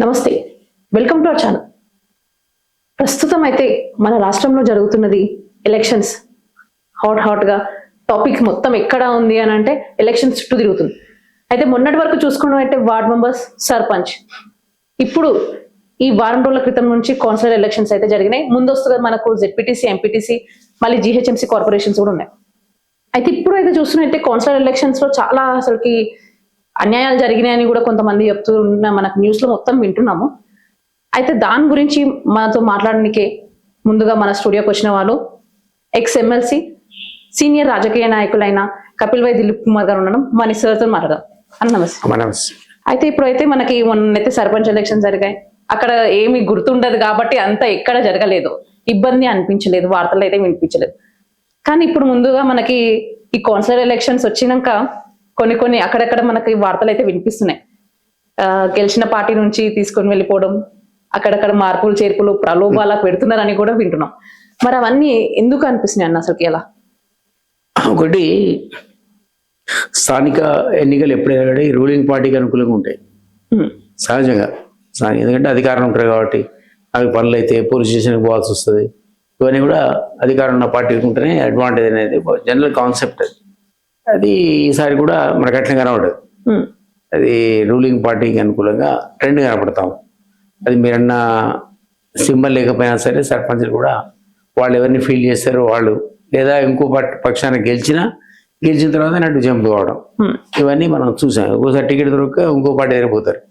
నమస్తే, welcome to our channel. ప్రస్తుతం అయితే మన రాష్ట్రంలో జరుగుతున్నది ఎలక్షన్స్. హాట్గా టాపిక్ మొత్తం ఎక్కడ ఉంది అని అంటే ఎలక్షన్స్ చుట్టూ తిరుగుతుంది. అయితే మొన్నటి వరకు చూసుకోవడం అయితే వార్డ్ మెంబర్స్, సర్పంచ్. ఇప్పుడు ఈ వారం రోజుల క్రితం నుంచి కౌన్సిలర్ ఎలక్షన్స్ అయితే జరిగినాయి. ముందస్తుగా మనకు జెడ్పీటీసీ, ఎంపీటీసీ, మళ్ళీ జీహెచ్ఎంసీ కార్పొరేషన్స్ కూడా ఉన్నాయి. అయితే ఇప్పుడు అయితే చూస్తున్నట్టే కౌన్సిలర్ ఎలక్షన్స్ లో చాలా అసలుకి అన్యాయాలు జరిగినాయని కూడా కొంతమంది చెప్తున్న మనకు న్యూస్ లో మొత్తం వింటున్నాము. అయితే దాని గురించి మనతో మాట్లాడడానికే ముందుగా మన స్టూడియోకి వచ్చిన వాళ్ళు ఎక్స్ ఎమ్మెల్సీ, సీనియర్ రాజకీయ నాయకులైన కపిల్ వై దిలీప్ కుమార్ గారు ఉండడం, మన సార్తో మాట్లాడదాం. నమస్తే. అయితే ఇప్పుడైతే మనకి మొన్నైతే సర్పంచ్ ఎలక్షన్ జరిగాయి. అక్కడ ఏమి గుర్తుండదు కాబట్టి అంత ఎక్కడ జరగలేదు, ఇబ్బంది అనిపించలేదు, వార్తలు అయితే వినిపించలేదు. కానీ ఇప్పుడు ముందుగా మనకి ఈ కౌన్సిలర్ ఎలక్షన్స్ వచ్చినాక కొన్ని అక్కడక్కడ మనకి వార్తలు అయితే వినిపిస్తున్నాయి. గెలిచిన పార్టీ నుంచి తీసుకొని వెళ్ళిపోవడం, అక్కడక్కడ మార్పులు చేర్పులు ప్రలోభాలకు పెడుతున్నారని కూడా వింటున్నాం. మరి అవన్నీ ఎందుకు అనిపిస్తున్నాయి అన్న అసలుకి? ఎలా? ఒకటి, స్థానిక ఎన్నికలు ఎప్పుడైనా రూలింగ్ పార్టీకి అనుకూలంగా ఉంటాయి సహజంగా. ఎందుకంటే అధికారం ఉంటారు కాబట్టి అవి పనులు అయితే పోలీస్ స్టేషన్కి పోవాల్సి వస్తుంది. ఇవన్నీ కూడా అధికారం ఉన్న పార్టీకి ఉంటేనే అడ్వాంటేజ్ అనేది జనరల్ కాన్సెప్ట్. అది ఈసారి కూడా మనకు అట్లా కనబడదు. అది రూలింగ్ పార్టీకి అనుకూలంగా ట్రెండ్ కనపడతాం. అది మీరన్న సింబల్ లేకపోయినా సరే సర్పంచ్లు కూడా వాళ్ళు ఎవరిని ఫీల్ చేస్తారో వాళ్ళు, లేదా ఇంకో పక్షాన్ని గెలిచిన తర్వాత నటు జంప్ కావడం, ఇవన్నీ మనం చూసాం. ఒక్కోసారి టికెట్ దొరక్క ఇంకో పార్టీ ఎదిరిపోతారు.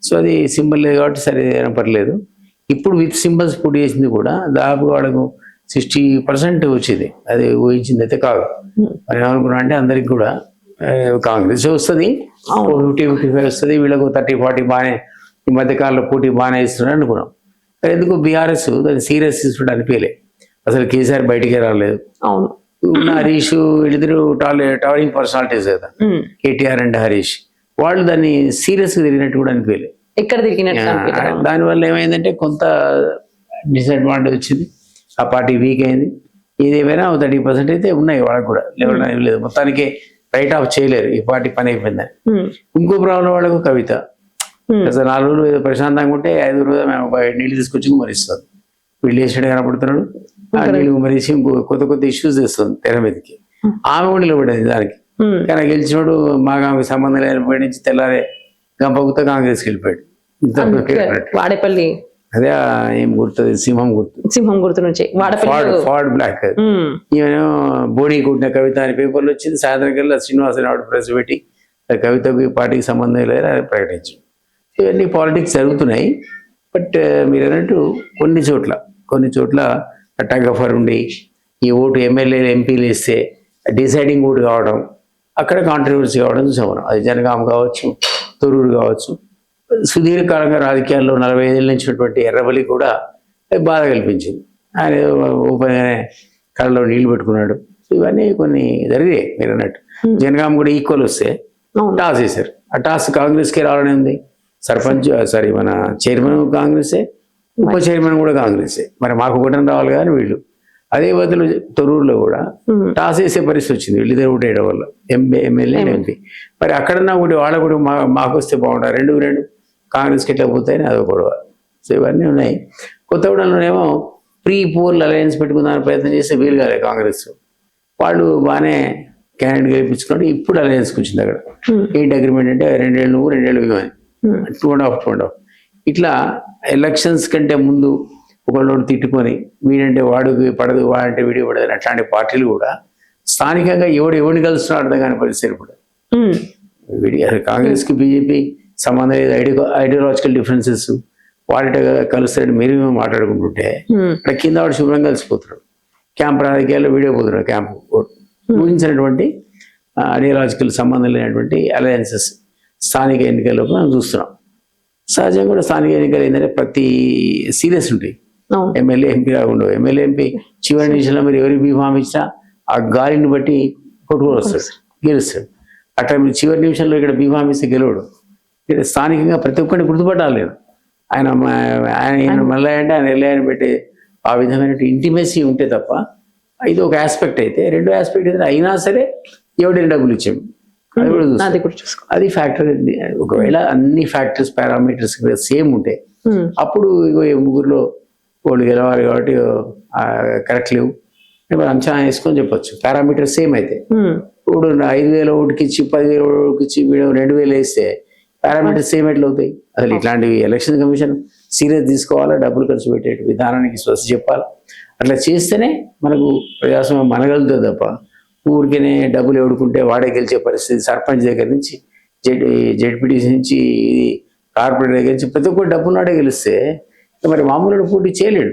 సో అది సింబల్ లేదు కాబట్టి సరే ఏదైనా పర్లేదు. ఇప్పుడు విత్ సింబల్స్ పోటీ చేసింది కూడా దాదాపు వాళ్ళకు 60% వచ్చింది. అది ఊహించింది అయితే కాదు. మరి ఏమనుకున్నా అంటే అందరికి కూడా కాంగ్రెస్ వస్తుంది, 50-55 వస్తుంది, వీళ్ళకు 30-40 బాగానే ఈ మధ్యకాలంలో పోటీ బాగానే ఇస్తున్నారు అనుకున్నాం. ఎందుకు బీఆర్ఎస్ దాన్ని సీరియస్ తీసుకుంటే అనిపించలే. అసలు కేసీఆర్ బయటికే రాలేదు. ఉన్న హరీష్ వీళ్ళిద్దరు టవరింగ్ పర్సనాలిటీస్ కదా, కేటీఆర్ అండ్ హరీష్, వాళ్ళు దాన్ని సీరియస్ గా తిరిగినట్టు కూడా అనిపించలే. ఎక్కడ తిరిగినట్టు? దానివల్ల ఏమైందంటే కొంత డిసడ్వాంటేజ్ వచ్చింది. ఆ పార్టీ వీక్ అయింది. ఏదేమైనా 30% అయితే ఉన్నాయి వాళ్ళకి కూడా, లేదు మొత్తానికి రైట్ ఆఫ్ చేయలేరు, ఈ పార్టీ పని అయిపోయిందని. ఇంకో ప్రాబ్లం వాళ్ళకు కవిత. అసలు 4 రోజులు ఏదో ప్రశాంతంగా ఉంటే 5 రోజులు మేము నీళ్ళు తీసుకొచ్చి మరిస్తుంది. వీళ్ళు వేసినట్టు కనపడుతున్నాడు. ఆ నీళ్ళు మరిచి ఇంకో కొత్త ఇష్యూస్ తెస్తుంది తెర మీదకి. ఆమె కూడా నిలబడింది దానికి. కానీ గెలిచినోడు మాకు ఆమెకు సంబంధం లేని నుంచి తెల్లారే గంపగుత్త కాంగ్రెస్కి వెళ్ళిపోయాడు. వాడేపల్లి, అదే ఏం గుర్తుంది, సింహం గుర్తు నుంచి ఫార్డ్ బ్లాక్. ఈమెను బోణి కుట్టిన కవిత అని పేపర్లు వచ్చింది. సాయంత్రం కల్లా శ్రీనివాసరావు ఆవిడ ప్రెస్ పెట్టి కవితకు ఈ పార్టీకి సంబంధం లేదని ప్రకటించారు. ఇవన్నీ పాలిటిక్స్ జరుగుతున్నాయి. బట్ మీరు అన్నట్టు కొన్ని చోట్ల టగఫర్ ఉండి ఈ ఓటు ఎమ్మెల్యేలు ఎంపీలు ఇస్తే డిసైడింగ్ ఓటు కావడం, అక్కడ కాంట్రవర్సీ కావడం చూసాం మనం. అది జనగాం కావచ్చు, తొర్రూరు కావచ్చు. సుదీర్ఘకాలంగా రాజకీయాల్లో 45 ఏళ్ళ నుంచి ఎర్రబలి కూడా బాధ కల్పించింది. ఆయన ఓపెన్గానే కళ్ళలో నీళ్లు పెట్టుకున్నాడు. ఇవన్నీ కొన్ని జరిగాయి మీరు అన్నట్టు. జనగాం కూడా ఈక్వల్ వస్తే టాస్ వేశారు. ఆ టాస్ కాంగ్రెస్కే రావాలని ఉంది. సర్పంచ్ మన చైర్మన్ కాంగ్రెసే, ఉప చైర్మన్ కూడా కాంగ్రెసే. మరి మాకు ఒకటం రావాలి కానీ వీళ్ళు అదే బదులు తొర్రూరులో కూడా టాస్ వేసే పరిస్థితి వచ్చింది వీళ్ళిద్దరు ఓటేయడం వల్ల, ఎమ్మెల్యే ఎంపీ. మరి అక్కడన్నా ఒకటి వాళ్ళ కూడా మాకు వస్తే బాగుంటారు, 2 కాంగ్రెస్కి ఎట్లా పోతాయని అదొక గొడవ. సో ఇవన్నీ ఉన్నాయి. కొత్తగూడెంలోనేమో ప్రీ పోల్ అలయన్స్ పెట్టుకుందానికి ప్రయత్నం చేస్తే వీలు కాలేదు కాంగ్రెస్. వాళ్ళు బాగానే క్యాండిడేట్ గెలిపించుకున్నాడు. ఇప్పుడు అలయన్స్కి వచ్చింది. అక్కడ ఏంటి అగ్రిమెంట్ అంటే 2 ఏళ్ళు నువ్వు 2 ఏళ్ళు ఇవ్వని, 2.5 ఇట్లా ఎలక్షన్స్ కంటే ముందు ఒకళ్ళు తిట్టుకొని వీడంటే వాడికి పడదు, వాడంటే వీడికి పడదు అట్లాంటి పార్టీలు కూడా స్థానికంగా ఎవరిని కలుస్తున్నా అర్థం కాని పరిస్థితి. ఇప్పుడు కాంగ్రెస్కి బీజేపీ సంబంధం లేదు, ఐడియాలజికల్ డిఫరెన్సెస్ వాడిట కలుస్తాడు. మీరు మాట్లాడుకుంటుంటే అక్కడ కింద వాడు శుభ్రంగా కలిసిపోతున్నాడు. క్యాంప్ రాజకీయాల్లో వీడియో పోతున్నాడు. క్యాంప్ ఊహించినటువంటి ఐడియాలజికల్ సంబంధం లేనటువంటి అలయన్సెస్ స్థానిక ఎన్నికల్లో మనం చూస్తున్నాం. సహజంగా కూడా స్థానిక ఎన్నికలు ఏంటంటే ప్రతి సీరియస్ ఉంటాయి. ఎమ్మెల్యే ఎంపీ రాకుండా ఎమ్మెల్యే ఎంపీ చివరి నిమిషంలో మీరు ఎవరికి బీఫామ్ ఇచ్చినా ఆ గాలిని బట్టి కొట్టుకొని వస్తాడు, గెలుస్తాడు. అట్లా మీరు చివరి నిమిషంలో ఇక్కడ బీఫామ్ ఇస్తే గెలవడు. ఇక్కడ స్థానికంగా ప్రతి ఒక్కరిని గుర్తుపట్టాలి. ఆయన మళ్ళీ అంటే ఆయన వెళ్ళాయని పెట్టి ఆ విధమైన ఇంటిమేసీ ఉంటే తప్ప ఇది ఒక ఆస్పెక్ట్ అయితే. రెండో ఆస్పెక్ట్ అయితే అయినా సరే ఎవడైనా డబ్బులు ఇచ్చాము అది కూడా చూస్తారు. అది కూడా చూసుకో. అది ఫ్యాక్టర్. ఒకవేళ అన్ని ఫ్యాక్టర్స్ పారామీటర్స్ సేమ్ ఉంటే అప్పుడు ఇగో ఈ ముగ్గురులో వాళ్ళు గెలవాలి కాబట్టి కరెక్ట్ లేవు మనం అంచనా వేసుకొని చెప్పొచ్చు. పారామీటర్స్ సేమ్ అయితే ఇప్పుడు 5,000 ఓటుకి ఇచ్చి 10,000 ఓటుకి ఇచ్చి 2,000 వేస్తే పారామీటర్స్ సేమ్ ఎట్లా అవుతాయి? అసలు ఇట్లాంటివి ఎలక్షన్ కమిషన్ సీరియస్ తీసుకోవాలా, డబ్బులు ఖర్చు పెట్టే విధానానికి స్వస్తి చెప్పాలి. అట్లా చేస్తేనే మనకు ప్రజాస్వామ్యం మనగలుగుతుంది తప్ప ఊరికేనే డబ్బులు ఎవడుకుంటే వాడే గెలిచే పరిస్థితి. సర్పంచ్ దగ్గర నుంచి జెడ్పీటీసీ నుంచి కార్పొరేట్ దగ్గర నుంచి ప్రతి ఒక్కరు డబ్బులు నాడే గెలిస్తే మరి మామూలు పోటీ చేయలేడు.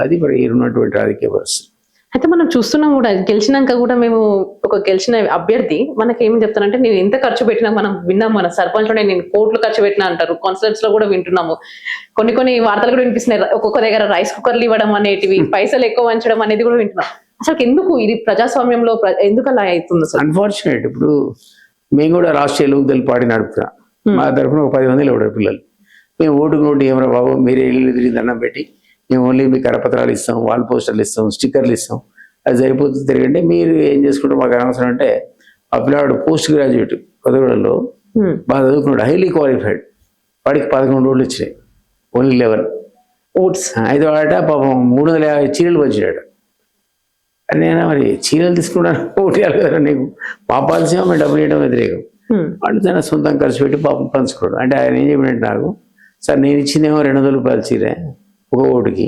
అది మరి ఉన్నటువంటి రాజకీయ పరిస్థితి. అయితే మనం చూస్తున్నాం కూడా గెలిచినాక కూడా మేము ఒక గెలిచిన అభ్యర్థి మనకి ఏమి చెప్తానంటే నేను ఎంత ఖర్చు పెట్టినా మనం విన్నాం, మన సర్పంచ్ లో నేను కోట్లు ఖర్చు పెట్టినా అంటారు, కాన్సలర్స్ లో కూడా వింటున్నాము. కొన్ని వార్తలు కూడా వినిపిస్తున్నాయి, ఒక్కొక్క దగ్గర రైస్ కుక్కర్లు ఇవ్వడం అనేటివి, పైసలు ఎక్కువ వంచడం అనేది కూడా వింటున్నాం. అసలు ఎందుకు ఇది ప్రజాస్వామ్యంలో ఎందుకు అలా అవుతుంది? అన్ఫార్చునేట్. ఇప్పుడు మేము కూడా రాష్ట్రీయ లోక్దళ్ పార్టీ నడుపుతున్నాం. మా తరఫున ఒక 10 మంది లేవడారు పిల్లలు. మేము ఓటుకు నోటు ఏమరా బాబు మీరే ఇల్లు తిరిగి దండం పెట్టి మేము ఓన్లీ మీకు కరపత్రాలు ఇస్తాం, వాల్ పోస్టర్లు ఇస్తాం, స్టిక్కర్లు ఇస్తాం, అది సరిపోతుంది తిరగండి, మీరు ఏం చేసుకుంటారు మాకు అనవసరం అంటే ఆ పిల్లవాడు పోస్ట్ గ్రాడ్యుయేట్ కొత్తగూడలో బాగా చదువుకున్నాడు, హైలీ క్వాలిఫైడ్, వాడికి 11 ఓట్లు వచ్చినాయి, ఓన్లీ 11 ఓట్స్. అయితే వాడట పాపం 350 చీరలు పంచాడు. నేను మరి చీరలు తీసుకున్నాను ఓటు వేయాలి కదా నీకు, మా పాలసీ మేము డబ్బులు ఇవ్వడం వ్యతిరేకం. వాళ్ళు తన సొంతం ఖర్చు పెట్టి పాపం పంచుకోవడం. అంటే ఆయన ఏం చెప్పినట్టు నాకు, సార్ నేను ఇచ్చిందేమో 200 రూపాయల చీర ఒక ఓటుకి,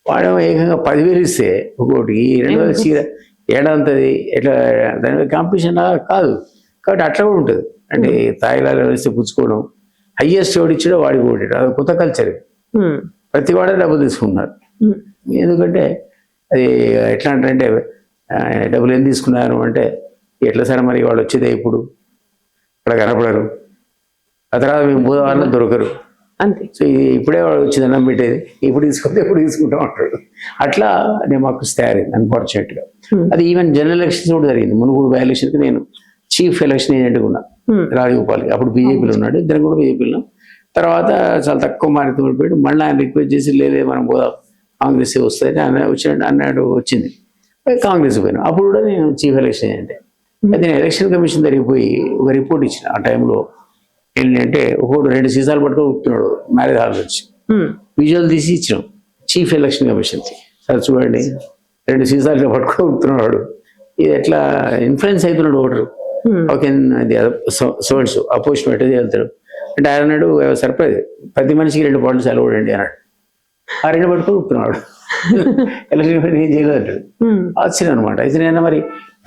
వాడేమో ఏకంగా 10,000 ఇస్తే ఒక ఓటుకి 200 చీర ఏడంతది ఎట్లా, దాని కాంపిటీషన్ కాదు కాబట్టి అట్లా కూడా ఉంటుంది. అంటే తాయిలాగా వేస్తే పుచ్చుకోవడం, హయ్యెస్ట్ ఓడి ఇచ్చాడో వాడికి ఓటాడు, అది కొత్త కల్చర్. ప్రతి వాడే డబ్బులు తీసుకున్నారు. ఎందుకంటే అది ఎట్లా అంటే డబ్బులు ఏం తీసుకున్నారు అంటే ఎట్లా సరే మరి వాళ్ళు వచ్చేదే ఇప్పుడు అక్కడ కనపడరు, ఆ తర్వాత మేము బుధవారం దొరకరు అంతే. సో ఇది ఇప్పుడే వాడు వచ్చి దండం పెట్టేది, ఇప్పుడు తీసుకుంటే ఎప్పుడు తీసుకుంటాం అంటాడు. అట్లా డెమోక్రసీ తయారైంది అన్ఫార్చునేట్గా. అది ఈవెన్ జనరల్ ఎలక్షన్స్ కూడా జరిగింది. మునుగోడు బై ఎలక్షన్కి నేను చీఫ్ ఎలక్షన్ ఏజెంట్గా ఉన్నా రాజగోపాల్కి, అప్పుడు బీజేపీలో ఉన్నాడు, ఇద్దరు కూడా బీజేపీలో. తర్వాత చాలా తక్కువ మార్కుతో ఓడిపోయాడు. మళ్ళీ ఆయన రిక్వెస్ట్ చేసి లేదే మనం పోదాం కాంగ్రెస్ వస్తాయని అన్నాడు వచ్చింది, కాంగ్రెస్ పోయినా. అప్పుడు కూడా నేను చీఫ్ ఎలక్షన్ ఏజెంట్. అయితే నేను ఎలక్షన్ కమిషన్ దగ్గరికి పోయి ఒక రిపోర్ట్ ఇచ్చిన. ఆ టైంలో ఏంటంటే ఒకడు 2 సీసాలు పట్టుకొని కూర్చున్నాడు మ్యారేజ్ హాల్ వచ్చి, విజువల్ తీసి ఇచ్చినాం చీఫ్ ఎలక్షన్ కమిషన్. సార్ చూడండి 2 సీసాలు పట్టుకొని కూర్చున్నాడు, ఇది ఎట్లా ఇన్ఫ్లుయెన్స్ అవుతున్నాడు ఓటరు, ఓకే సోన్స్ అపోజిషన్ పెట్టేది వెళ్తాడు అంటే ఆయన అన్నాడు సర్ప్రైజ్, ప్రతి మనిషికి 2 బాటిల్స్ అలవాడండి అన్నాడు. ఆ 2 పట్టుకొని కూర్చున్నాడు. ఎలక్షన్ కమిషన్ ఏం చేయలేదు అంటాడు. ఆశ్చర్యం అనమాట. అయితే నేను మరి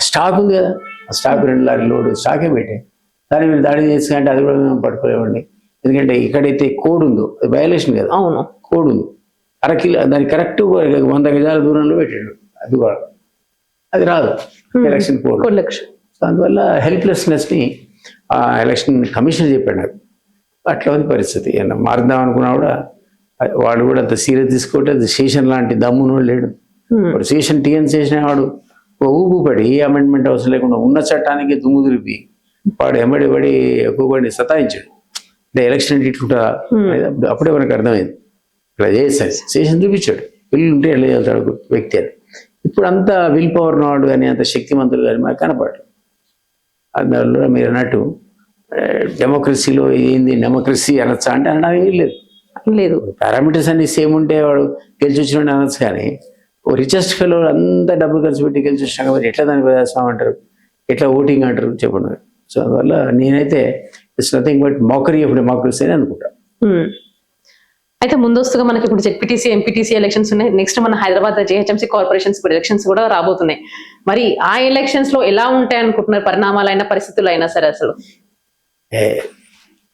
స్టాక్ ఉంది కదా, ఆ స్టాక్ 2 లారీల లోడ్ స్టాకే పెట్టాయి, దాన్ని మీరు దాడి చేసుకుంటే అది కూడా మేము పట్టుకోలేమండి. ఎందుకంటే ఇక్కడైతే కోడ్ ఉందో, అది వయలేషన్ కదా, అవును కోడ్ ఉంది, 1/2 కిలో దానికి కరెక్ట్ 100 గజాల దూరంలో పెట్టాడు, అది కూడా అది రాదు ఎలక్షన్ కోడ్. సో అందువల్ల హెల్ప్లెస్నెస్ ని ఆ ఎలక్షన్ కమిషనర్ చెప్పాడు నాకు. అట్లా ఉంది పరిస్థితి. మారుద్దాం అనుకున్నా కూడా వాడు కూడా అంత సీరియస్ తీసుకోవట్లేదు. అది శేషన్ లాంటి దమ్మును లేడు. వాడు శేషన్ టీఎన్ చేసిన వాడు ఊపుపడి ఏ అమెండ్మెంట్ అవసరం లేకుండా ఉన్న చట్టానికి దుమ్ము దులిపి వాడు ఎమ్మడి ఒక్కొక్కడిని సతాయించాడు. అంటే ఎలక్షన్ ఇట్లుంటా అప్పుడే మనకు అర్థమైంది. ఇలా చేస్తాడు, శేషన్ చూపించాడు, బిల్లు ఉంటే ఎట్లా చేస్తాడు వ్యక్తి అని. ఇప్పుడు అంత విల్ పవర్ నాడు కానీ అంత శక్తిమంతులు కానీ మనకు కనపడలేదు. అందువల్ల మీరు అన్నట్టు డెమోక్రసీలో ఏంది డెమోక్రసీ అనొచ్చా అంటే అనడానికి లేదు. పారామీటర్స్ అన్ని సేమ్ ఉంటే వాడు గెలిచి వచ్చిన అనొచ్చు, కానీ ఓ రిచెస్ట్ ఫెలో అంతా డబ్బులు ఖర్చు పెట్టి గెలిచి వచ్చినా మరి ఎట్లా దాన్ని ప్రజాస్వామ్యం అంటారు, ఎట్లా ఓటింగ్ అంటారు చెప్పండి. సో అందువల్ల నేనైతే it's nothing but mockery of democracy అని అనుకుంటా. అయితే ముందస్తుగా మనకి ఇప్పుడు జెడ్పీటీసీ ఎంపీటీసీ ఎలక్షన్స్ ఉన్నాయి. నెక్స్ట్ మన హైదరాబాద్ జిహెచ్ఎంసీ కార్పొరేషన్స్ ఎలక్షన్స్ కూడా రాబోతున్నాయి. మరి ఆ ఎలక్షన్స్ లో ఎలా ఉంటాయి అనుకుంటున్నారు? పరిణామాలైన పరిస్థితులు అయినా సరే అసలు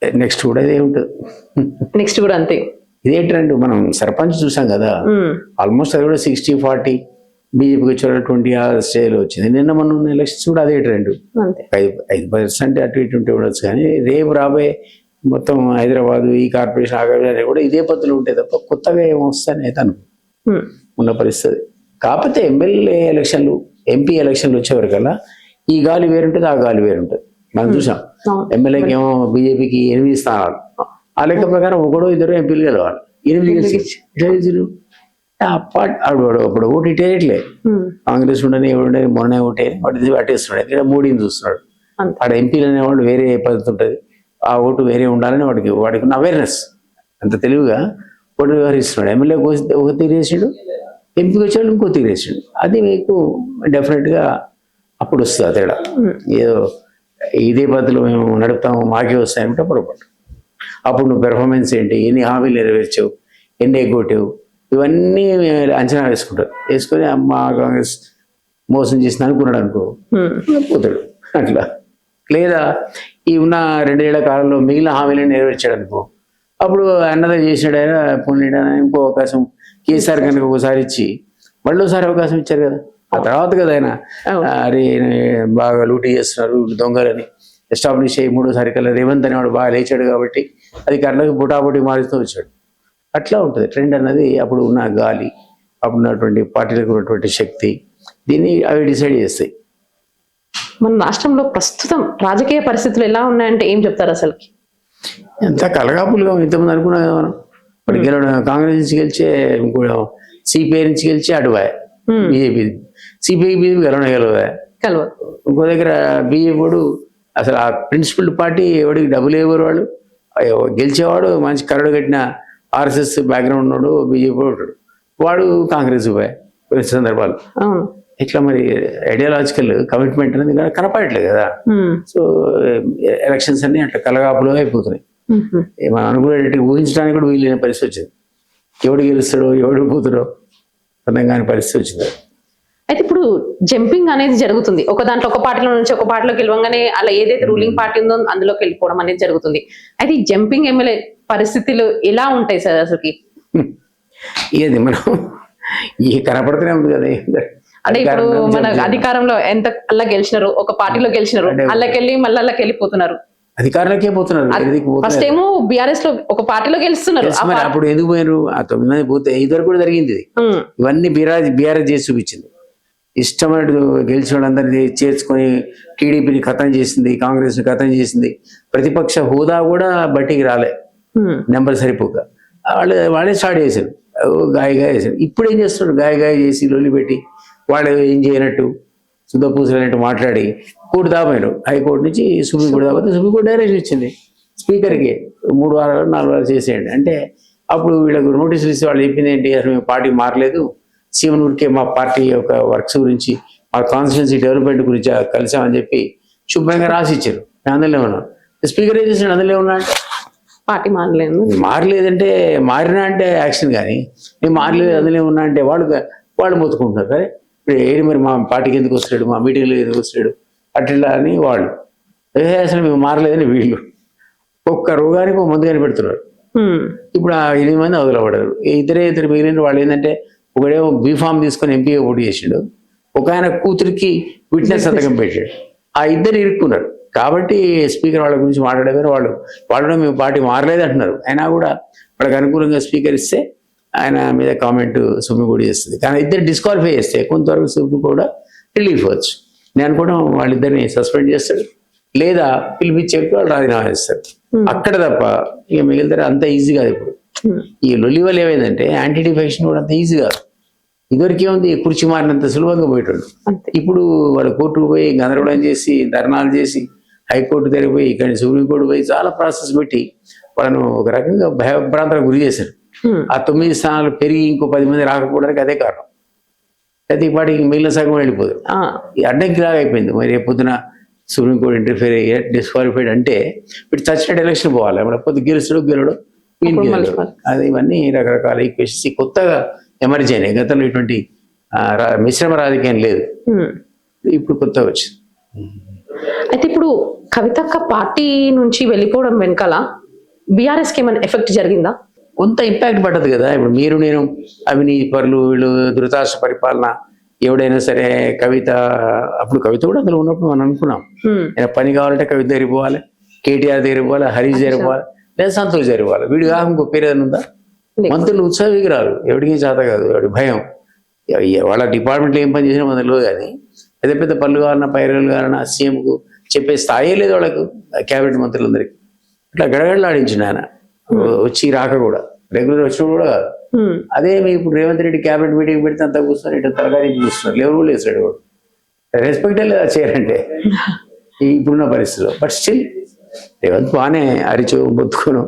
నెక్స్ట్ కూడా ఇదే ఉంటుంది. నెక్స్ట్ కూడా అంతే, ఇదే ట్రెండ్. మనం సర్పంచ్ చూసాం కదా, ఆల్మోస్ట్ అది కూడా 60-40 బీజేపీకి వచ్చే 20 స్టేజ్లో వచ్చింది. నిన్న మొన్న ఉన్న ఎలక్షన్స్ కూడా అదే ట్రెండ్. 5% అటు ఇటు ఉంటే ఉండొచ్చు, కానీ రేపు రాబోయే మొత్తం హైదరాబాద్ ఈ కార్పొరేషన్ ఆగడానికి కూడా ఇదే పద్ధతులు ఉంటాయి తప్ప కొత్తగా ఏమొస్తాయని అయితే అనుకో ఉన్న పరిస్థితి. కాకపోతే ఎమ్మెల్యే ఎలక్షన్లు ఎంపీ ఎలక్షన్లు వచ్చేవరకల్లా ఈ గాలి వేరుంటుంది, ఆ గాలి వేరుంటుంది. మనం చూసాం ఎమ్మెల్యేకి ఏమో బీజేపీకి 8 స్థానాలు, ఆ లెక్క ప్రకారం 1-2 ఎంపీలు గెలవాలి, 8 గెలిచి అప్పుడు ఓటు ఇటేయట్లే. కాంగ్రెస్ ఉండని ఎవరుండని మొన్న ఓటే వాటి అట్టేస్తున్నాడు. ఇక్కడ మోడీని చూస్తున్నాడు, అంతే. ఆడ ఎంపీలు అనేవాళ్ళు వేరే పద్ధతి ఉంటుంది, ఆ ఓటు వేరే ఉండాలని వాడికి ఉన్న అవేర్నెస్, అంత తెలివిగా ఓటు వ్యవహరిస్తున్నాడు. ఎమ్మెల్యే ఒక తీరేసాడు, ఎంపీకి వచ్చాడు ఇంకో తీరేసాడు. అది మీకు డెఫినెట్గా అప్పుడు వస్తుంది ఆ తేడా. ఏదో ఇదే పద్ధతిలో మేము నడుపుతాము మాకే వస్తాయంటే పొరపాటు. అప్పుడు నువ్వు పెర్ఫార్మెన్స్ ఏంటి, ఎన్ని హామీలు నెరవేర్చావు, ఎన్ని ఎగ్గొట్టావు, ఇవన్నీ అంచనా వేసుకొని అమ్మ కాంగ్రెస్ మోసం చేసిన అనుకున్నాడు అనుకో, పోతాడు అట్లా. లేదా ఈ ఉన్న 2 ఏళ్ల కాలంలో మిగిలిన హామీలను నెరవేర్చాడు అనుకో, అప్పుడు అన్నదా చేసినాడు ఆయన పోనీడా ఇంకో అవకాశం కేసీఆర్ కనుక ఒకసారి ఇచ్చి మళ్ళీసారి అవకాశం ఇచ్చారు కదా, ఆ తర్వాత కదా ఆయన అరే బాగా లూటీ చేస్తున్నారు దొంగలని ఎస్టాబ్లిష్ అయ్యి 3వ కల్లా రేవంత్ అనేవాడు బాగా లేచాడు కాబట్టి అది కళ్ళకి బుటాబుటి మారుతూ వచ్చాడు. అట్లా ఉంటుంది ట్రెండ్ అన్నది. అప్పుడు ఉన్న గాలి, అప్పుడు ఉన్నటువంటి పార్టీలకు ఉన్నటువంటి శక్తి, దీన్ని అవి డిసైడ్ చేస్తాయి. మన రాష్ట్రంలో ప్రస్తుతం రాజకీయ పరిస్థితులు ఎలా ఉన్నాయంటే ఏం చెప్తారు అసలుకి? ఎంత కలగాపులుగా ఇంతమంది అనుకున్నాం కదా మనం. ఇప్పుడు గెలవడం కాంగ్రెస్ నుంచి గెలిచే, ఇంకో సిపిఐ నుంచి గెలిచి అటువా బీజేపీ, సిపిఐ బీజేపీ గెలవగా ఇంకో దగ్గర బీజేపీ వాడు అసలు ఆ ప్రిన్సిపల్ పార్టీ ఎవడికి డబ్బులు ఇవ్వరు, వాళ్ళు గెలిచేవాడు మంచి కరడు కట్టిన ఆర్ఎస్ఎస్ బ్యాక్గ్రౌండ్ ఉన్నాడు, బీజేపీ ఉంటాడు, వాడు కాంగ్రెస్ కొన్ని సందర్భాలు. ఇట్లా మరి ఐడియాలజికల్ కమిట్మెంట్ అనేది కనపడట్లేదు కదా. సో ఎలక్షన్స్ అన్ని అట్లా కలగాపులో అయిపోతున్నాయి. మనం అనుకునేటట్టు ఊహించడానికి కూడా వీలైన పరిస్థితి వచ్చింది. ఎవడు గెలుస్తాడో ఎవడు పోతాడో అర్థం కాని పరిస్థితి వచ్చింది. అయితే ఇప్పుడు జంపింగ్ అనేది జరుగుతుంది, ఒక దాంట్లో ఒక పార్టీలో నుంచి ఒక పార్టీలోకి వెళ్ళగానే అలా ఏదైతే రూలింగ్ పార్టీ ఉందో అందులోకి వెళ్ళిపోవడం అనేది జరుగుతుంది. అయితే ఈ జంపింగ్ ఎమ్మెల్యే పరిస్థితులు ఎలా ఉంటాయి సార్ అసలుకి? ఏది మనం ఈ కనపడుతూనే ఉంది కదా. అంటే ఇప్పుడు మన అధికారంలో ఎంత అలా గెలిచినారు, ఒక పార్టీలో గెలిచినారు, అల్లకెళ్ళి మళ్ళీ అల్లకి వెళ్ళిపోతున్నారు, అధికారులకే పోతున్నారు. ఫస్ట్ ఏమో బీఆర్ఎస్ లో ఒక పార్టీలో గెలుస్తున్నారు, అప్పుడు ఎందుకు పోయినారు? ఆ 9 మంది పోతే ఇదివరకు కూడా జరిగింది. ఇవన్నీ బీఆర్ఎస్ చేసి చూపించింది. ఇష్టమైనట్టు గెలిచిన వాళ్ళందరినీ చేర్చుకొని టీడీపీని ఖతం చేసింది, కాంగ్రెస్ ని ఖతం చేసింది. ప్రతిపక్ష హోదా కూడా బట్టికి రాలే, నెంబర్ సరిపోక వాళ్ళే స్టార్ట్ చేశారు, గాయగా చేశారు. ఇప్పుడు ఏం చేస్తున్నారు? గాయ చేసి లొల్లి పెట్టి వాళ్ళు ఏం చేయనట్టు శుద్ధపూసలైనట్టు మాట్లాడి కోర్టు దాపారు. హైకోర్టు నుంచి సుప్రీంకోర్టు దాపితే సుప్రీంకోర్టు డైరెక్షన్ ఇచ్చింది స్పీకర్కి 3 వారాలు 4 వారాలు చేసేయండి అంటే. అప్పుడు వీళ్ళకు నోటీసులు ఇస్తే వాళ్ళు చెప్పింది ఏంటి, అసలు మేము పార్టీ మారలేదు, సీఎం ఊరికే మా పార్టీ యొక్క వర్క్స్ గురించి, మా కాన్స్టిట్యున్సీ డెవలప్మెంట్ గురించి కలిసామని చెప్పి శుభ్రంగా రాసి ఇచ్చారు. అందులో ఉన్నాం. స్పీకర్ ఏం చేశాడు? అందులో ఉన్నా అంటే పార్టీ మారలేదు, మారలేదంటే మారినా అంటే యాక్షన్, కానీ నేను మారలేదు అందులో ఉన్నా అంటే వాళ్ళు మొత్తుకుంటున్నారు. సరే ఏడు మరి మా పార్టీకి ఎందుకు వస్తాడు, మా మీటింగ్లో ఎందుకు వస్తాడు అట్లా అని వాళ్ళు. అసలు మేము మారలేదని వీళ్ళు ఒక్క రోగానికి ఒక మందు కనిపెడుతున్నారు. ఇప్పుడు ఆ 8 మంది వదలబడ్డారు. ఇద్దరు మిగిలిన వాళ్ళు ఏంటంటే, ఒకడేమో బీఫామ్ తీసుకొని ఎంపీగా పోటీ చేసాడు, ఒక ఆయన కూతురికి విట్నెస్ సంతకం పెట్టాడు. ఆ ఇద్దరు ఇరుక్కున్నారు. కాబట్టి స్పీకర్ వాళ్ళ గురించి మాట్లాడేవారు. వాళ్ళు మేము పార్టీ మారలేదు అంటున్నారు. అయినా కూడా వాళ్ళకి అనుకూలంగా స్పీకర్ ఇస్తే ఆయన మీద కామెంట్ సుప్రీంకోర్టు చేస్తుంది. కానీ ఇద్దరు డిస్క్వాలిఫై చేస్తే కొంతవరకు సుప్రీంకోర్టు కూడా రిలీఫ్ అవ్వచ్చు. నేను అనుకోవడం వాళ్ళిద్దరిని సస్పెండ్ చేస్తాడు, లేదా పిలిపించి చెప్పి వాళ్ళు రాజీనామా చేస్తారు. అక్కడ తప్ప ఇక మిగిలితే అంత ఈజీ కాదు. ఇప్పుడు ఈ లొల్లి వల్ల ఏమైందంటే యాంటీ డిఫెక్షన్ కూడా అంత ఈజీ కాదు. ఇదివరకే ఉంది కుర్చీ మారినంత సులభంగా పోయేటోళ్ళు. ఇప్పుడు వాళ్ళు కోర్టుకు పోయి గందరగోళం చేసి ధర్నాలు చేసి హైకోర్టు దగ్గర పోయి ఇక్కడి సుప్రీంకోర్టు పోయి చాలా ప్రాసెస్ పెట్టి వాళ్ళను ఒక రకంగా భయభ్రాంతాలకు గురి చేశారు. ఆ 9 స్థానాలు పెరిగి ఇంకో 10 మంది రాకపోవడానికి అదే కారణం. అయితే ఈ పాటికి మిగిలిన సగం వెళ్ళిపోదు. ఈ అడ్డంకి లాగా అయిపోయింది. మరి రేపొద్దున సుప్రీంకోర్టు ఇంటర్ఫియర్ అయ్యే డిస్క్వాలిఫైడ్ అంటే ఇప్పుడు చచ్చినట్టు ఎలక్షన్ పోవాలి. పొద్దు గెలుస్తాడు గెలడు అది ఇవన్నీ రకరకాల ఈక్వేషన్స్ కొత్తగా ఎమర్జ్ అయినాయి. గతంలో ఇటువంటి మిశ్రమ రాజకీయం లేదు, ఇప్పుడు కొత్తగా వచ్చింది. అయితే ఇప్పుడు కవితక్క పార్టీ నుంచి వెళ్ళిపోవడం వెనకాల బీఆర్ఎస్కి ఏమైనా ఎఫెక్ట్ జరిగిందా? కొంత ఇంపాక్ట్ పడ్డది కదా. ఇప్పుడు మీరు నేను అవినీతి పరులు వీళ్ళు ధృతాశ పరిపాలన ఎవడైనా సరే కవిత, అప్పుడు కవిత కూడా అందులో ఉన్నప్పుడు మనం అనుకున్నాం పని కావాలంటే కవిత దగ్గర పోవాలి, కేటీఆర్ దగ్గర పోవాలి, హరీష్ దగ్గర పోవాలి, లేదా సంతోష్ దగ్గర పోవాలి. వీడు కాక ఇంకో పేరు ఏదైనా ఉందా? మంత్రులు ఉత్సవికి రారు, ఎవరికి చేత కాదు, ఎవడి భయం. వాళ్ళ డిపార్ట్మెంట్లో ఏం పని చేసినా మనలో కానీ పెద్ద పెద్ద పనులు కావాలన్నా పైరలు కావాలన్నా సీఎంకు చెప్పే స్థాయే లేదు వాళ్ళకు, క్యాబినెట్ మంత్రులందరికీ. అట్లా గడగడలాడించిండు ఆయన వచ్చి రాక కూడా, రెగ్యులర్ వచ్చినప్పుడు కూడా కాదు. అదే మీరు ఇప్పుడు రేవంత్ రెడ్డి క్యాబినెట్ మీటింగ్ పెడితే అంతా కూర్చొని ఇటు తరగతి చూస్తున్నారు, ఎవరు కూడా వేసాడు వాడు. రెస్పెక్టే లేదా చేయాలంటే ఇప్పుడున్న పరిస్థితిలో. బట్ స్టిల్ రేవంత్ బాగానే అరిచో బొత్తుకోను